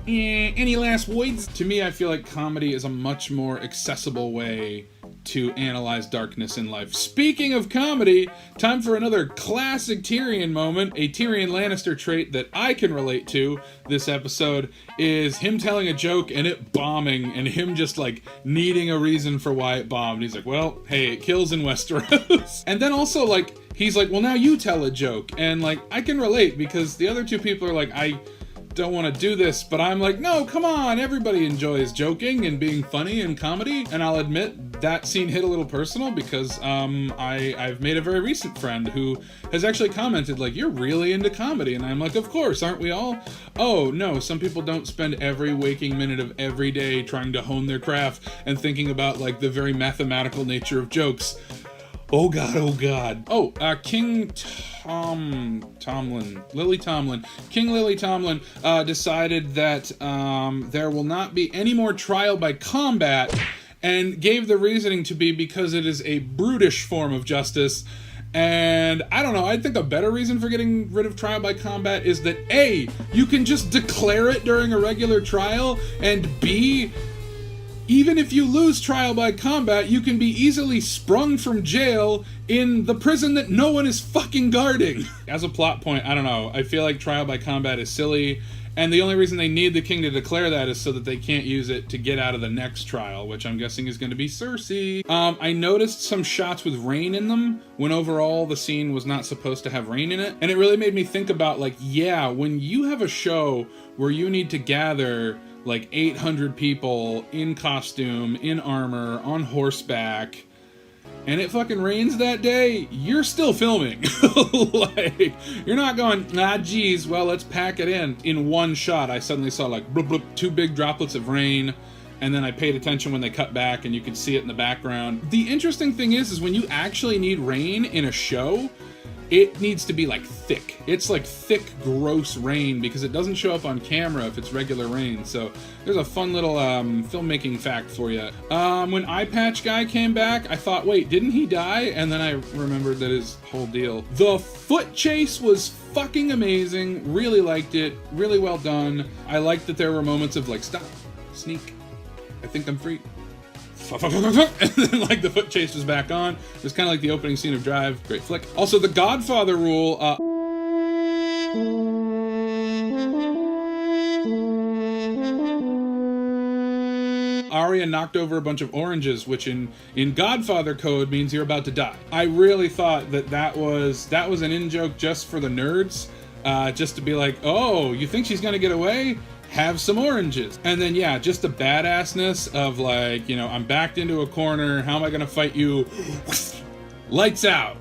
any last words? To me, I feel like comedy is a much more accessible way to analyze darkness in life. Speaking of comedy, time for another classic Tyrion moment. A Tyrion Lannister trait that I can relate to this episode is him telling a joke and it bombing, and him just like needing a reason for why it bombed. He's like, well, hey, it kills in Westeros. And then also like, he's like, well, now you tell a joke. And like, I can relate because the other two people are like, I don't want to do this, but I'm like, no, come on, everybody enjoys joking and being funny and comedy. And I'll admit that scene hit a little personal because I've made a very recent friend who has actually commented like, you're really into comedy. And I'm like, of course, aren't we all? Oh no, some people don't spend every waking minute of every day trying to hone their craft and thinking about like the very mathematical nature of jokes. Oh god, oh god. Oh, King Lily Tomlin decided that there will not be any more trial by combat, and gave the reasoning to be because it is a brutish form of justice. And I don't know, I think a better reason for getting rid of trial by combat is that A, you can just declare it during a regular trial, and B, even if you lose trial by combat, you can be easily sprung from jail in the prison that no one is fucking guarding. As a plot point, I don't know, I feel like trial by combat is silly, and the only reason they need the king to declare that is so that they can't use it to get out of the next trial, which I'm guessing is going to be Cersei. I noticed some shots with rain in them, when overall the scene was not supposed to have rain in it, and it really made me think about like, yeah, when you have a show where you need to gather like 800 people in costume, in armor, on horseback, and it fucking rains that day, you're still filming. Like, you're not going, geez, well, let's pack it in. In one shot, I suddenly saw like, bloop, bloop, 2 big droplets of rain, and then I paid attention when they cut back and you could see it in the background. The interesting thing is when you actually need rain in a show, it needs to be like thick. It's like thick, gross rain because it doesn't show up on camera if it's regular rain. So there's a fun little filmmaking fact for you. When Eye Patch Guy came back, I thought, wait, didn't he die? And then I remembered that his whole deal. The foot chase was fucking amazing. Really liked it. Really well done. I liked that there were moments of like, stop, sneak, I think I'm free. And then like the foot chase was back on. It was kind of like the opening scene of Drive. Great flick. Also, the Godfather rule. Arya knocked over a bunch of oranges, which in Godfather code means you're about to die. I really thought that was an in-joke just for the nerds, just to be like, oh, you think she's gonna get away? Have some oranges. And then, yeah, just the badassness of like, you know, I'm backed into a corner, how am I gonna fight you? Lights out.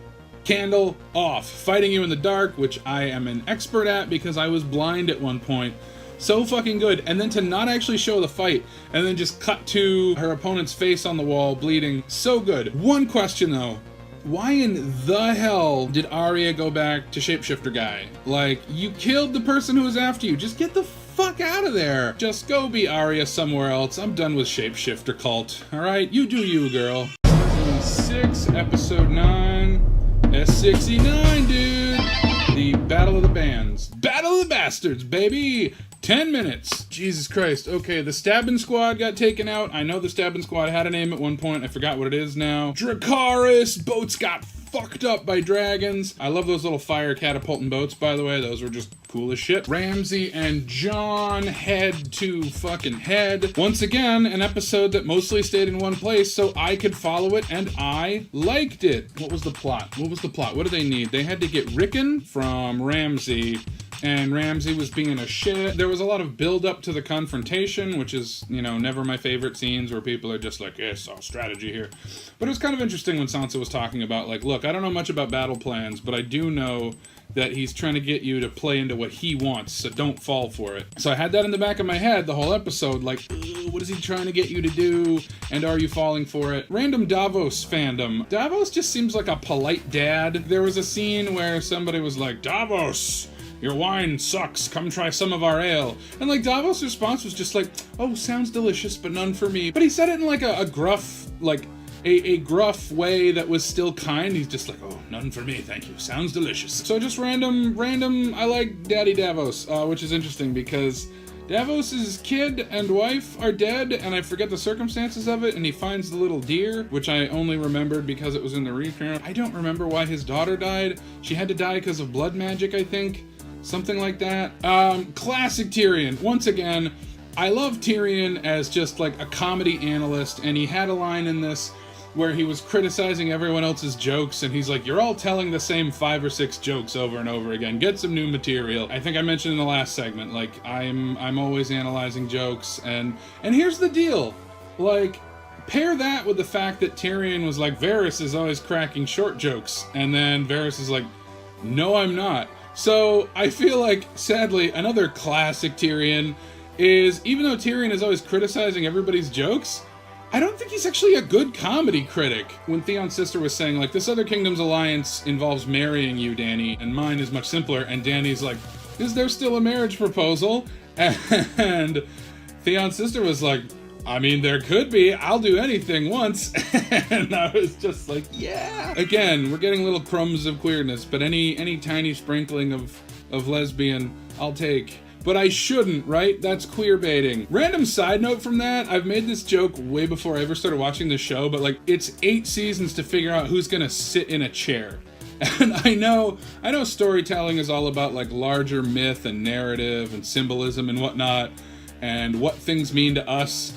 Candle off. Fighting you in the dark, which I am an expert at because I was blind at one point. So fucking good. And then to not actually show the fight, and then just cut to her opponent's face on the wall, bleeding. So good. One question though. Why in the hell did Arya go back to Shapeshifter Guy? Like, you killed the person who was after you. Just get the fuck out of there. Just go be Arya somewhere else. I'm done with Shapeshifter cult. Alright? You do you, girl. Season 6, Episode 9. S69, dude! The Battle of the Bands. Battle of the Bastards, baby! 10 minutes. Jesus Christ. Okay, the Stabbing Squad got taken out. I know the Stabbing Squad had a name at one point. I forgot what it is now. Dracarys! Boats got fucked up by dragons. I love those little fire catapulting boats, by the way. Those were just cool as shit. Ramsay and Jon head to fucking head. Once again, an episode that mostly stayed in one place so I could follow it, and I liked it. What was the plot? What did they need? They had to get Rickon from Ramsay, and Ramsay was being a shit. There was a lot of build up to the confrontation, which is, you know, never my favorite scenes where people are just like, yes, all strategy here. But it was kind of interesting when Sansa was talking about, like, look, I don't know much about battle plans, but I do know that he's trying to get you to play into what he wants, so don't fall for it. So I had that in the back of my head the whole episode, like, what is he trying to get you to do, and are you falling for it? Random Davos fandom. Davos just seems like a polite dad. There was a scene where somebody was like, Davos, your wine sucks, come try some of our ale. And like Davos' response was just like, oh, sounds delicious, but none for me. But he said it in like a gruff, like, a gruff way that was still kind. He's just like, oh, none for me, thank you. Sounds delicious. So just random, I like Daddy Davos, which is interesting because Davos's kid and wife are dead, and I forget the circumstances of it, and he finds the little deer, which I only remembered because it was in the recap. I don't remember why his daughter died. She had to die because of blood magic, I think. Something like that. Classic Tyrion. Once again, I love Tyrion as just like a comedy analyst, and he had a line in this where he was criticizing everyone else's jokes, and he's like, you're all telling the same 5 or 6 jokes over and over again. Get some new material. I think I mentioned in the last segment, like, I'm always analyzing jokes, and here's the deal. Like, pair that with the fact that Tyrion was like, Varys is always cracking short jokes, and then Varys is like, no, I'm not. So I feel like, sadly, another classic Tyrion is, even though Tyrion is always criticizing everybody's jokes, I don't think he's actually a good comedy critic. When Theon's sister was saying, like, this other kingdom's alliance involves marrying you, Dany, and mine is much simpler, and Dany's like, is there still a marriage proposal? And Theon's sister was like, I mean, there could be. I'll do anything once. And I was just like, yeah. Again, we're getting little crumbs of queerness, but any tiny sprinkling of lesbian, I'll take. But I shouldn't, right? That's queer baiting. Random side note from that, I've made this joke way before I ever started watching the show, but like, it's 8 seasons to figure out who's gonna sit in a chair. And I know storytelling is all about like larger myth and narrative and symbolism and whatnot, and what things mean to us.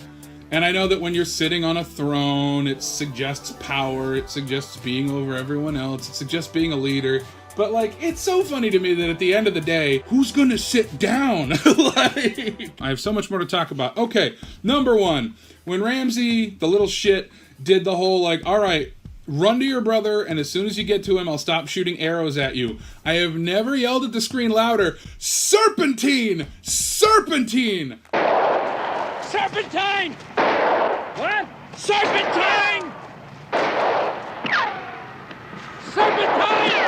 And I know that when you're sitting on a throne, it suggests power, it suggests being over everyone else, it suggests being a leader. But, like, it's so funny to me that at the end of the day, who's gonna sit down? Like, I have so much more to talk about. Okay, number 1. When Ramsay, the little shit, did the whole, like, all right, run to your brother, and as soon as you get to him, I'll stop shooting arrows at you. I have never yelled at the screen louder, Serpentine! Serpentine! Serpentine! What? Serpentine! Serpentine!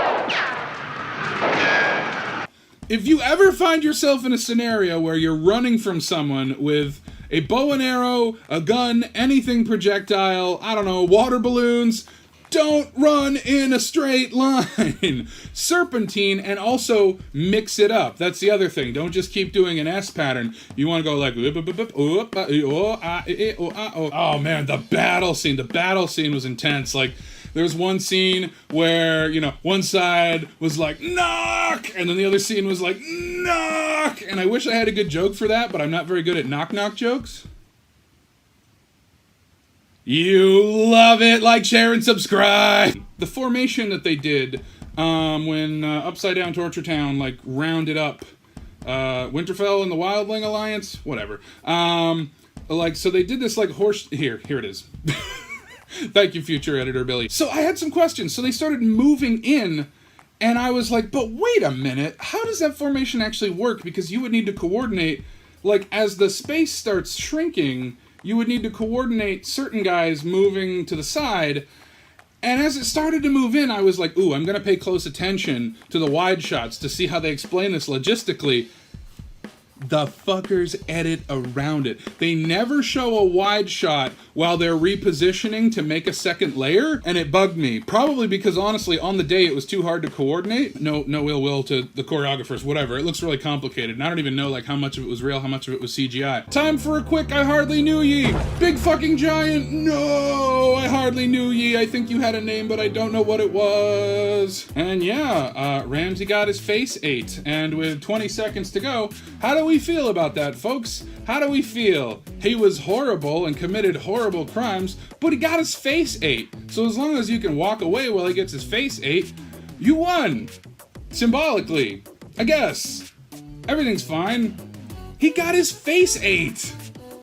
If you ever find yourself in a scenario where you're running from someone with a bow and arrow, a gun, anything projectile, I don't know, water balloons, don't run in a straight line. Serpentine, and also mix it up. That's the other thing. Don't just keep doing an S pattern. You want to go like, oh man, the battle scene. The battle scene was intense. Like, there's one scene where, you know, one side was like, knock! And then the other scene was like, knock! And I wish I had a good joke for that, but I'm not very good at knock-knock jokes. You love it. Like, share, and subscribe. The formation that they did when Upside Down Torture Town, like, rounded up Winterfell and the Wildling Alliance, whatever. Like, so they did this, like, horse... Here it is. Thank you, future editor Billy. So I had some questions. So they started moving in, and I was like, but wait a minute. How does that formation actually work? Because you would need to coordinate, like, as the space starts shrinking, you would need to coordinate certain guys moving to the side. And as it started to move in, I was like, ooh, I'm going to pay close attention to the wide shots to see how they explain this logistically. The fuckers edit around it. They never show a wide shot while they're repositioning to make a second layer, and it bugged me. Probably because, honestly, on the day it was too hard to coordinate. No ill will to the choreographers, whatever. It looks really complicated, and I don't even know, like, how much of it was real, how much of it was CGI. Time for a quick I hardly knew ye. Big fucking giant. No, I hardly knew ye. I think you had a name, but I don't know what it was. And yeah, Ramsay got his face ate. And with 20 seconds to go, how do we feel about that, folks? How do we feel? He was horrible and committed horrible crimes, but he got his face ate. So as long as you can walk away while he gets his face ate, you won. Symbolically, I guess. Everything's fine. He got his face ate.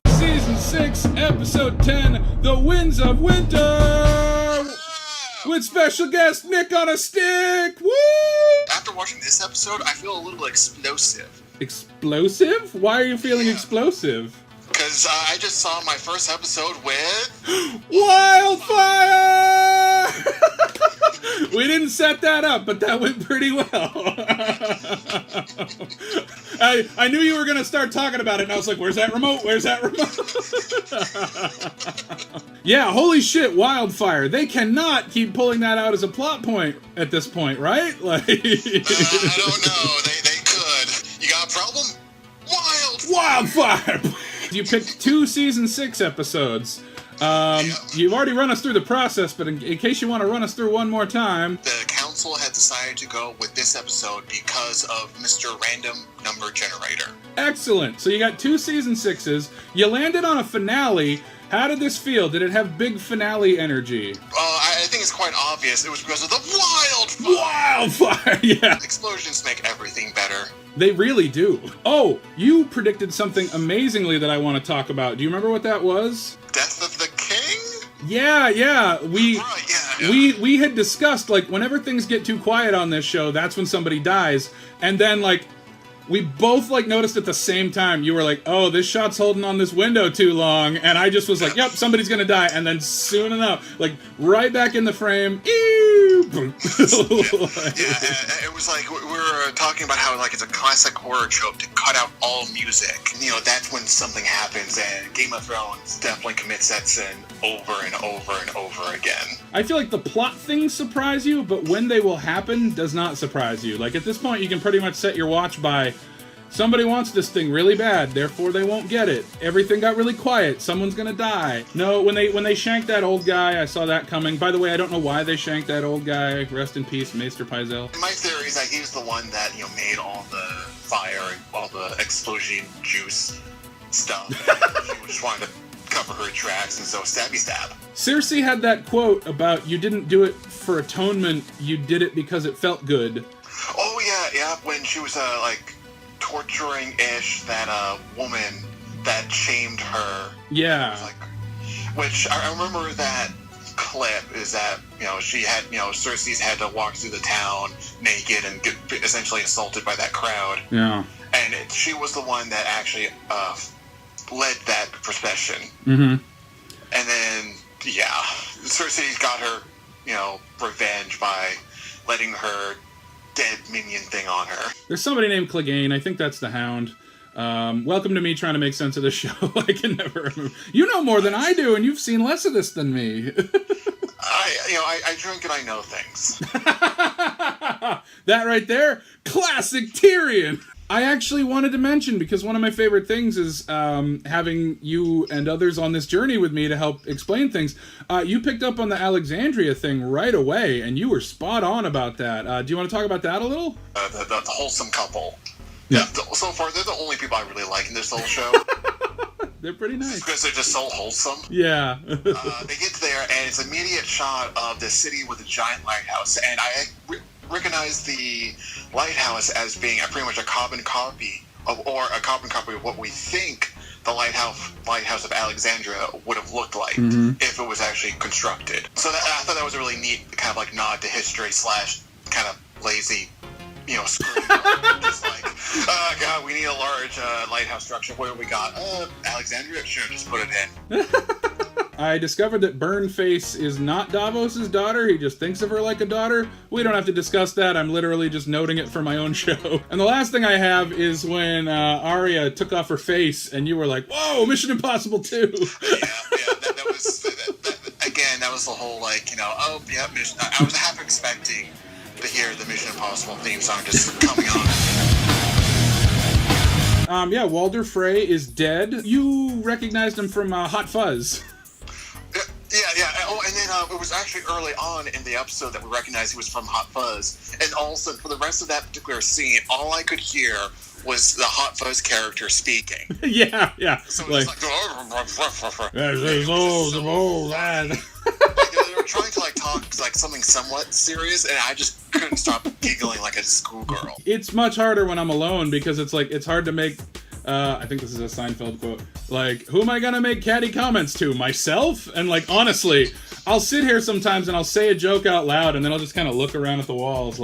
Season 6, Episode 10, The Winds of Winter! With special guest Nick on a stick! Woo! After watching this episode, I feel a little explosive. Explosive? Why are you feeling explosive? Because I just saw my first episode with... Wildfire! We didn't set that up, but that went pretty well. I knew you were going to start talking about it, and I was like, where's that remote? Where's that remote? Yeah, holy shit, Wildfire. They cannot keep pulling that out as a plot point at this point, right? Like, I don't know. They could. You got a problem? Wildfire! You picked 2 season 6 episodes. You've already run us through the process, but in case you want to run us through one more time. The council had decided to go with this episode because of Mr. Random Number Generator. Excellent. So you got 2 season 6s. You landed on a finale. How did this feel? Did it have big finale energy? I think it's quite obvious. It was because of the wildfire. Wildfire, yeah. Explosions make everything better. They really do. Oh, you predicted something amazingly that I want to talk about. Do you remember what that was? Death of the King? Yeah. We had discussed, like, whenever things get too quiet on this show, that's when somebody dies. And then, like, we both, like, noticed at the same time. You were like, oh, this shot's holding on this window too long. And I just was like, yep, somebody's gonna die. And then soon enough, like, right back in the frame, it was like, we were talking about how, like, it's a classic horror trope to cut out all music. You know, that's when something happens, and Game of Thrones definitely commits that sin over and over and over again. I feel like the plot things surprise you, but when they will happen does not surprise you. Like, at this point, you can pretty much set your watch by somebody wants this thing really bad, therefore they won't get it. Everything got really quiet. Someone's gonna die. No, when they shanked that old guy, I saw that coming. By the way, I don't know why they shanked that old guy. Rest in peace, Maester Pyzel. My theory is that he's the one that, you know, made all the fire and all the explosion juice stuff. She just wanted to cover her tracks, and so stabby stab. Cersei had that quote about, you didn't do it for atonement, you did it because it felt good. Oh yeah, when she was like torturing Ish, that woman that shamed her. Yeah. Like, which I remember that clip is that, you know, she had, you know, Cersei's had to walk through the town naked and get essentially assaulted by that crowd. Yeah. And she was the one that actually led that procession. Mm-hmm. And then, yeah, Cersei got her, you know, revenge by letting her dead minion thing on her. There's somebody named Clegane. I think that's the Hound. Welcome to me trying to make sense of the show. I can never remember. You know more than I do, and you've seen less of this than me. I drink and I know things. That right there, classic Tyrion. I actually wanted to mention, because one of my favorite things is having you and others on this journey with me to help explain things. You picked up on the Alexandria thing right away, and you were spot on about that. Do you want to talk about that a little? The wholesome couple. Yeah. So far, they're the only people I really like in this whole show. They're pretty nice. Because they're just so wholesome. Yeah. They get there, and it's an immediate shot of the city with a giant lighthouse. And I recognize the lighthouse as being pretty much a carbon copy of what we think the lighthouse of Alexandria would have looked like if it was actually constructed. So I thought that was a really neat kind of like nod to history / kind of lazy, screwing up. Just like, oh god, we need a large lighthouse structure. What do we got? Alexandria? Sure, just put it in. I discovered that Burnface is not Davos's daughter. He just thinks of her like a daughter. We don't have to discuss that. I'm literally just noting it for my own show. And the last thing I have is when Arya took off her face and you were like, whoa, Mission Impossible 2. Yeah, that was, again, that was the whole mission. I was half expecting to hear the Mission Impossible theme song just coming on. Yeah, Walder Frey is dead. You recognized him from Hot Fuzz. Yeah. Oh, and then it was actually early on in the episode that we recognized he was from Hot Fuzz. And also, for the rest of that particular scene, all I could hear was the Hot Fuzz character speaking. Yeah. So it was like they were trying to talk something somewhat serious, and I just couldn't stop giggling like a schoolgirl. It's much harder when I'm alone because it's hard to make. I think this is a Seinfeld quote. Who am I gonna make catty comments to? Myself? And honestly, I'll sit here sometimes and I'll say a joke out loud and then I'll just kind of look around at the walls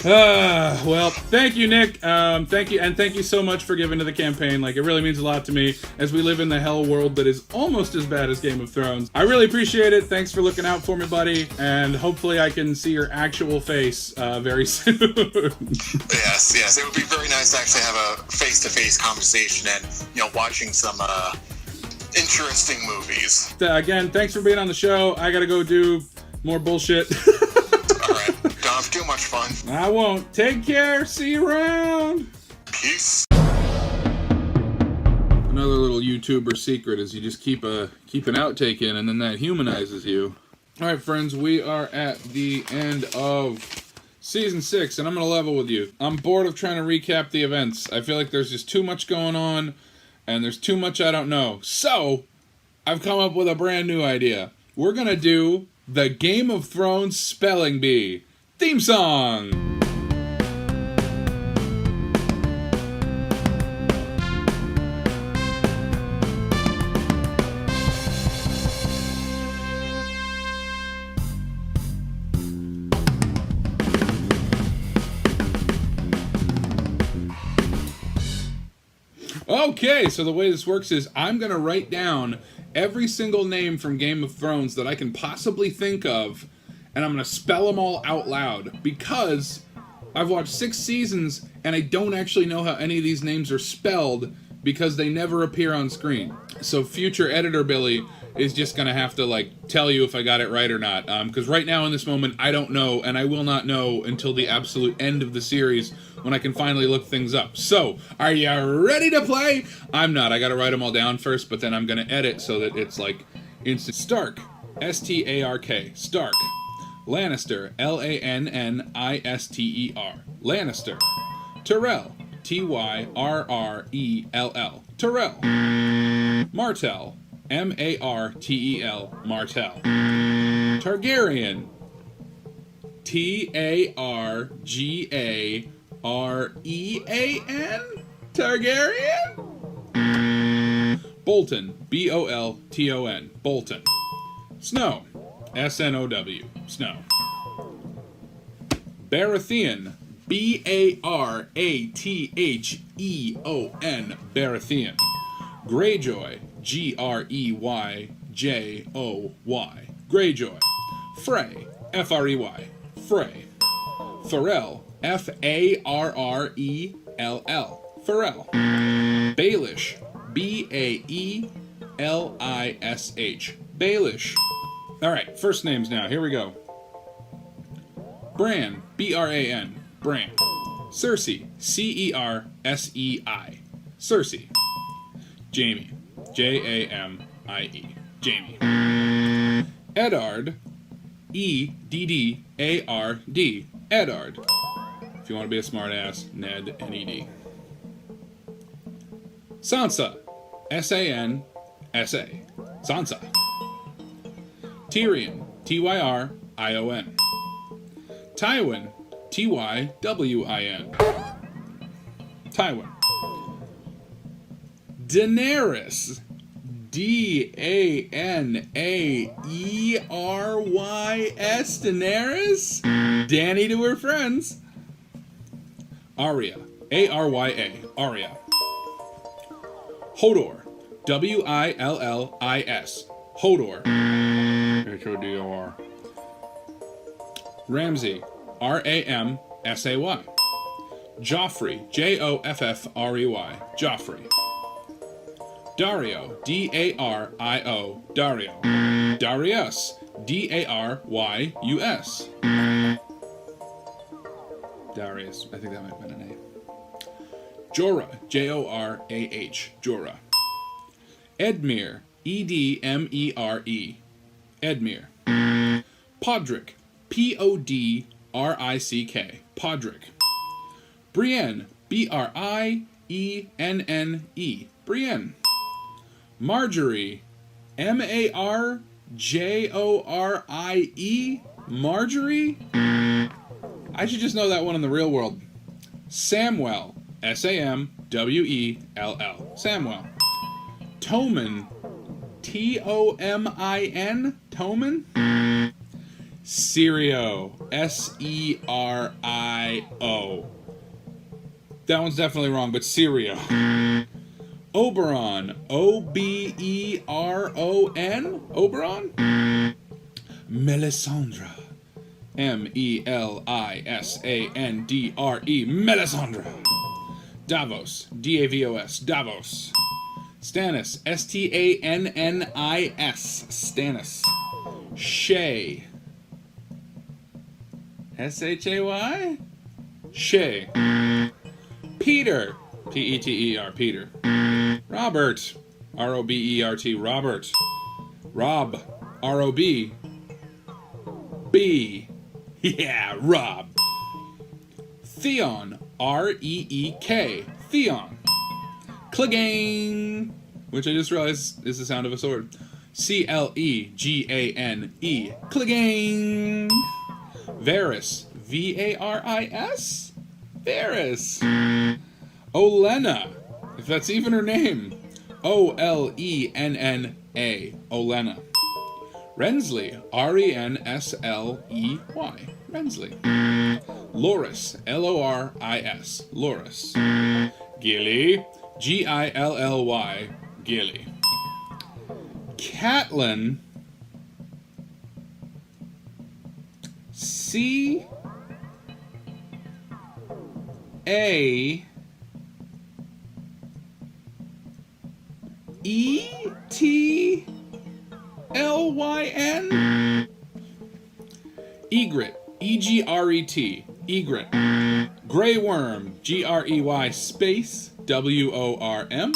well, thank you, Nick. Thank you, and thank you so much for giving to the campaign. It really means a lot to me as we live in the hell world that is almost as bad as Game of Thrones. I really appreciate it. Thanks for looking out for me, buddy, and hopefully I can see your actual face very soon. Yes. It would be very nice to actually have a face-to-face conversation and, watching some interesting movies. Again, thanks for being on the show. I gotta go do more bullshit. Alright, don't have too much fun. I won't. Take care. See you around. Peace. Another little YouTuber secret is you just keep an outtake in and then that humanizes you. Alright friends, we are at the end of Season 6 and I'm going to level with you. I'm bored of trying to recap the events. I feel like there's just too much going on and there's too much I don't know. So, I've come up with a brand new idea. We're going to do the Game of Thrones Spelling Bee theme song. Okay, so the way this works is I'm going to write down every single name from Game of Thrones that I can possibly think of, and I'm going to spell them all out loud, because I've watched 6 seasons, and I don't actually know how any of these names are spelled, because they never appear on screen. So future editor Billy is just going to have to, tell you if I got it right or not, because right now in this moment, I don't know, and I will not know until the absolute end of the series, when I can finally look things up. So, are you ready to play? I'm not. I gotta write them all down first, but then I'm gonna edit so that it's instant. Stark. S-T-A-R-K. Stark. Lannister. L-A-N-N-I-S-T-E-R. Lannister. Tyrell. T-Y-R-R-E-L-L. Tyrell. Martell. M-A-R-T-E-L. Martell. Targaryen. T-A-R-G-A R-E-A-N? Targaryen? Bolton. B-O-L-T-O-N. Bolton. Snow. S-N-O-W. Snow. Baratheon. B-A-R-A-T-H-E-O-N. Baratheon. Greyjoy. G-R-E-Y-J-O-Y. Greyjoy. Frey. F-R-E-Y. Frey. Farrell. F-A-R-R-E-L-L. Farrell. Baelish. B-A-E-L-I-S-H. Baelish. Alright, first names now. Here we go. Bran. B-R-A-N. Bran. Cersei. C-E-R-S-E-I. Cersei. Jaime. J-A-M-I-E. Jaime. Eddard. E-D-D-A-R-D. Eddard. If you want to be a smartass, Ned and E.D. Sansa. S-A-N-S-A. Sansa. Tyrion. T-Y-R-I-O-N. Tywin. T-Y-W-I-N. Tywin. Daenerys. D-A-N-A-E-R-Y-S. Daenerys. Dany to her friends. Arya. A-R-Y-A. Arya. Hodor. W-I-L-L-I-S. Hodor. H-O-D-O-R. Ramsay. R-A-M-S-A-Y. Joffrey. J-O-F-F-R-E-Y. Joffrey. Dario. D-A-R-I-O. Dario. Darius. D-A-R-Y-U-S. Darius. I think that might have been an A. Jorah. J-O-R-A-H. Jorah. Edmure. E-D-M-E-R-E. Edmure. Podrick. P-O-D-R-I-C-K. Podrick. Brienne. B-R-I-E-N-N-E. Brienne. Marjorie. M-A-R-J-O-R-I-E. Marjorie? I should just know that one in the real world. Samwell. S-A-M-W-E-L-L. Samwell. Tommen. T-O-M-I-N. Tommen? Syrio. S-E-R-I-O. That one's definitely wrong, but Syrio. Oberon. O-B-E-R-O-N. Oberon? Melisandre. M-E-L-I-S-A-N-D-R-E. Melisandre. Davos. D-A-V-O-S. Davos. Stannis. S-T-A-N-N-I-S. Stannis. Shay. S-H-A-Y? Shay. Peter. P-E-T-E-R. Peter. Robert. R-O-B-E-R-T. Robert. Rob. R-O-B. B. Yeah, Rob. Theon. R-E-E-K. Theon. Clegane. Which I just realized is the sound of a sword. C-L-E-G-A-N-E. Clegane. Varys. V-A-R-I-S? Varys. Olenna. If that's even her name. O-L-E-N-N-A. Olenna. Rensley. R-E-N-S-L-E-Y. Rensley. Loris. L-O-R-I-S. Loris. Gilly. G-I-L-L-Y. Gilly. Catelyn. C A E T L Y N. Egret. E-G-R-E-T. Egret. Grey Worm. G-R-E-Y space W-O-R-M.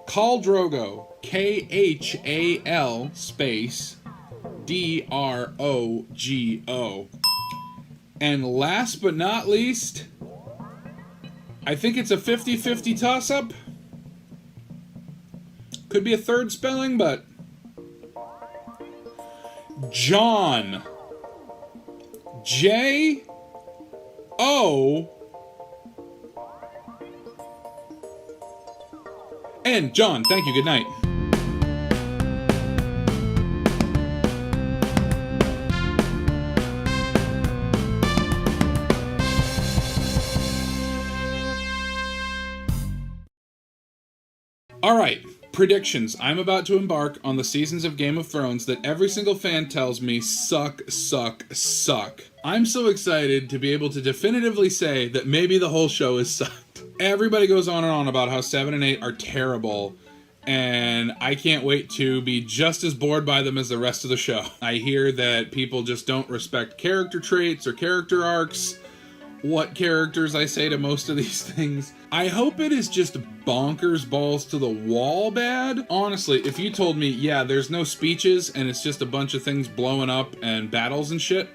Khal Drogo. K-H-A-L space D-R-O-G-O. And last but not least, I think it's a 50-50 toss-up. Could be a third spelling, but Jon. J-O-N. Jon, thank you. Good night. Alright, predictions. I'm about to embark on the seasons of Game of Thrones that every single fan tells me suck, suck, suck. I'm so excited to be able to definitively say that maybe the whole show is sucked. Everybody goes on and on about how 7 and 8 are terrible, and I can't wait to be just as bored by them as the rest of the show. I hear that people just don't respect character traits or character arcs. What characters I say to most of these things. I hope it is just bonkers balls to the wall bad. Honestly, if you told me, yeah, there's no speeches and it's just a bunch of things blowing up and battles and shit,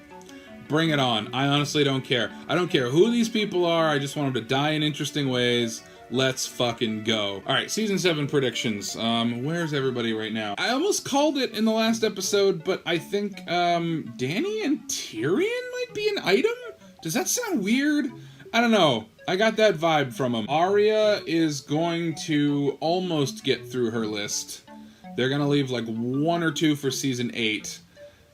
bring it on. I honestly don't care. I don't care who these people are. I just want them to die in interesting ways. Let's fucking go. All right, season 7 predictions. Where's everybody right now? I almost called it in the last episode, but I think Dany and Tyrion might be an item? Does that sound weird? I don't know. I got that vibe from him. Arya is going to almost get through her list. They're gonna leave like 1 or 2 for season 8.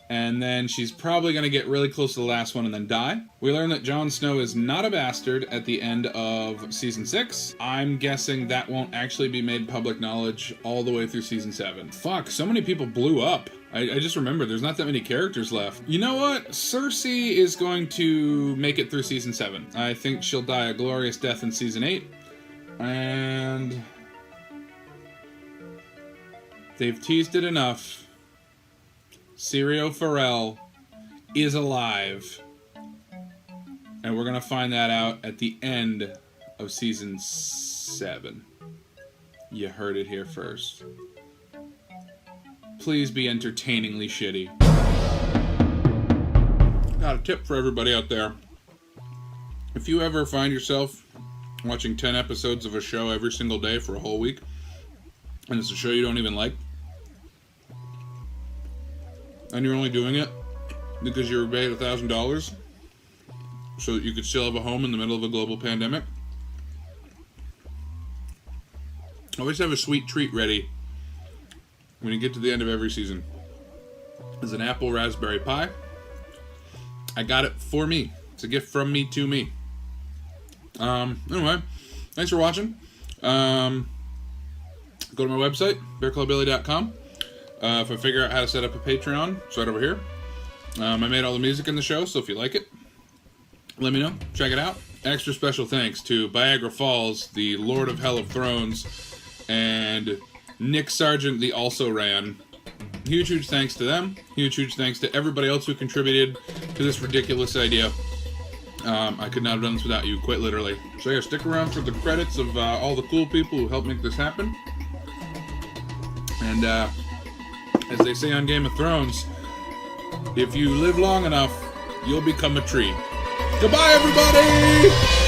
And then she's probably going to get really close to the last one and then die. We learn that Jon Snow is not a bastard at the end of season 6. I'm guessing that won't actually be made public knowledge all the way through season 7. Fuck, so many people blew up. I just remembered there's not that many characters left. You know what? Cersei is going to make it through season 7. I think she'll die a glorious death in season 8. And they've teased it enough. Syrio Forel is alive. And we're going to find that out at the end of season 7. You heard it here first. Please be entertainingly shitty. Got a tip for everybody out there. If you ever find yourself watching 10 episodes of a show every single day for a whole week, and it's a show you don't even like, and you're only doing it because you were paid $1,000 so that you could still have a home in the middle of a global pandemic, always have a sweet treat ready when you get to the end of every season. There's an apple raspberry pie. I got it for me. It's a gift from me to me. Anyway, thanks for watching. Go to my website, bearclawbillie.com. If I figure out how to set up a Patreon, it's right over here. I made all the music in the show, so if you like it, let me know. Check it out. Extra special thanks to Biagara Falls, the Lord of Hell of Thrones, and Nick Sargent, the Also Ran. Huge thanks to them. Huge thanks to everybody else who contributed to this ridiculous idea. I could not have done this without you, quite literally. So yeah, stick around for the credits of all the cool people who helped make this happen. And as they say on Game of Thrones, if you live long enough, you'll become a tree. Goodbye, everybody!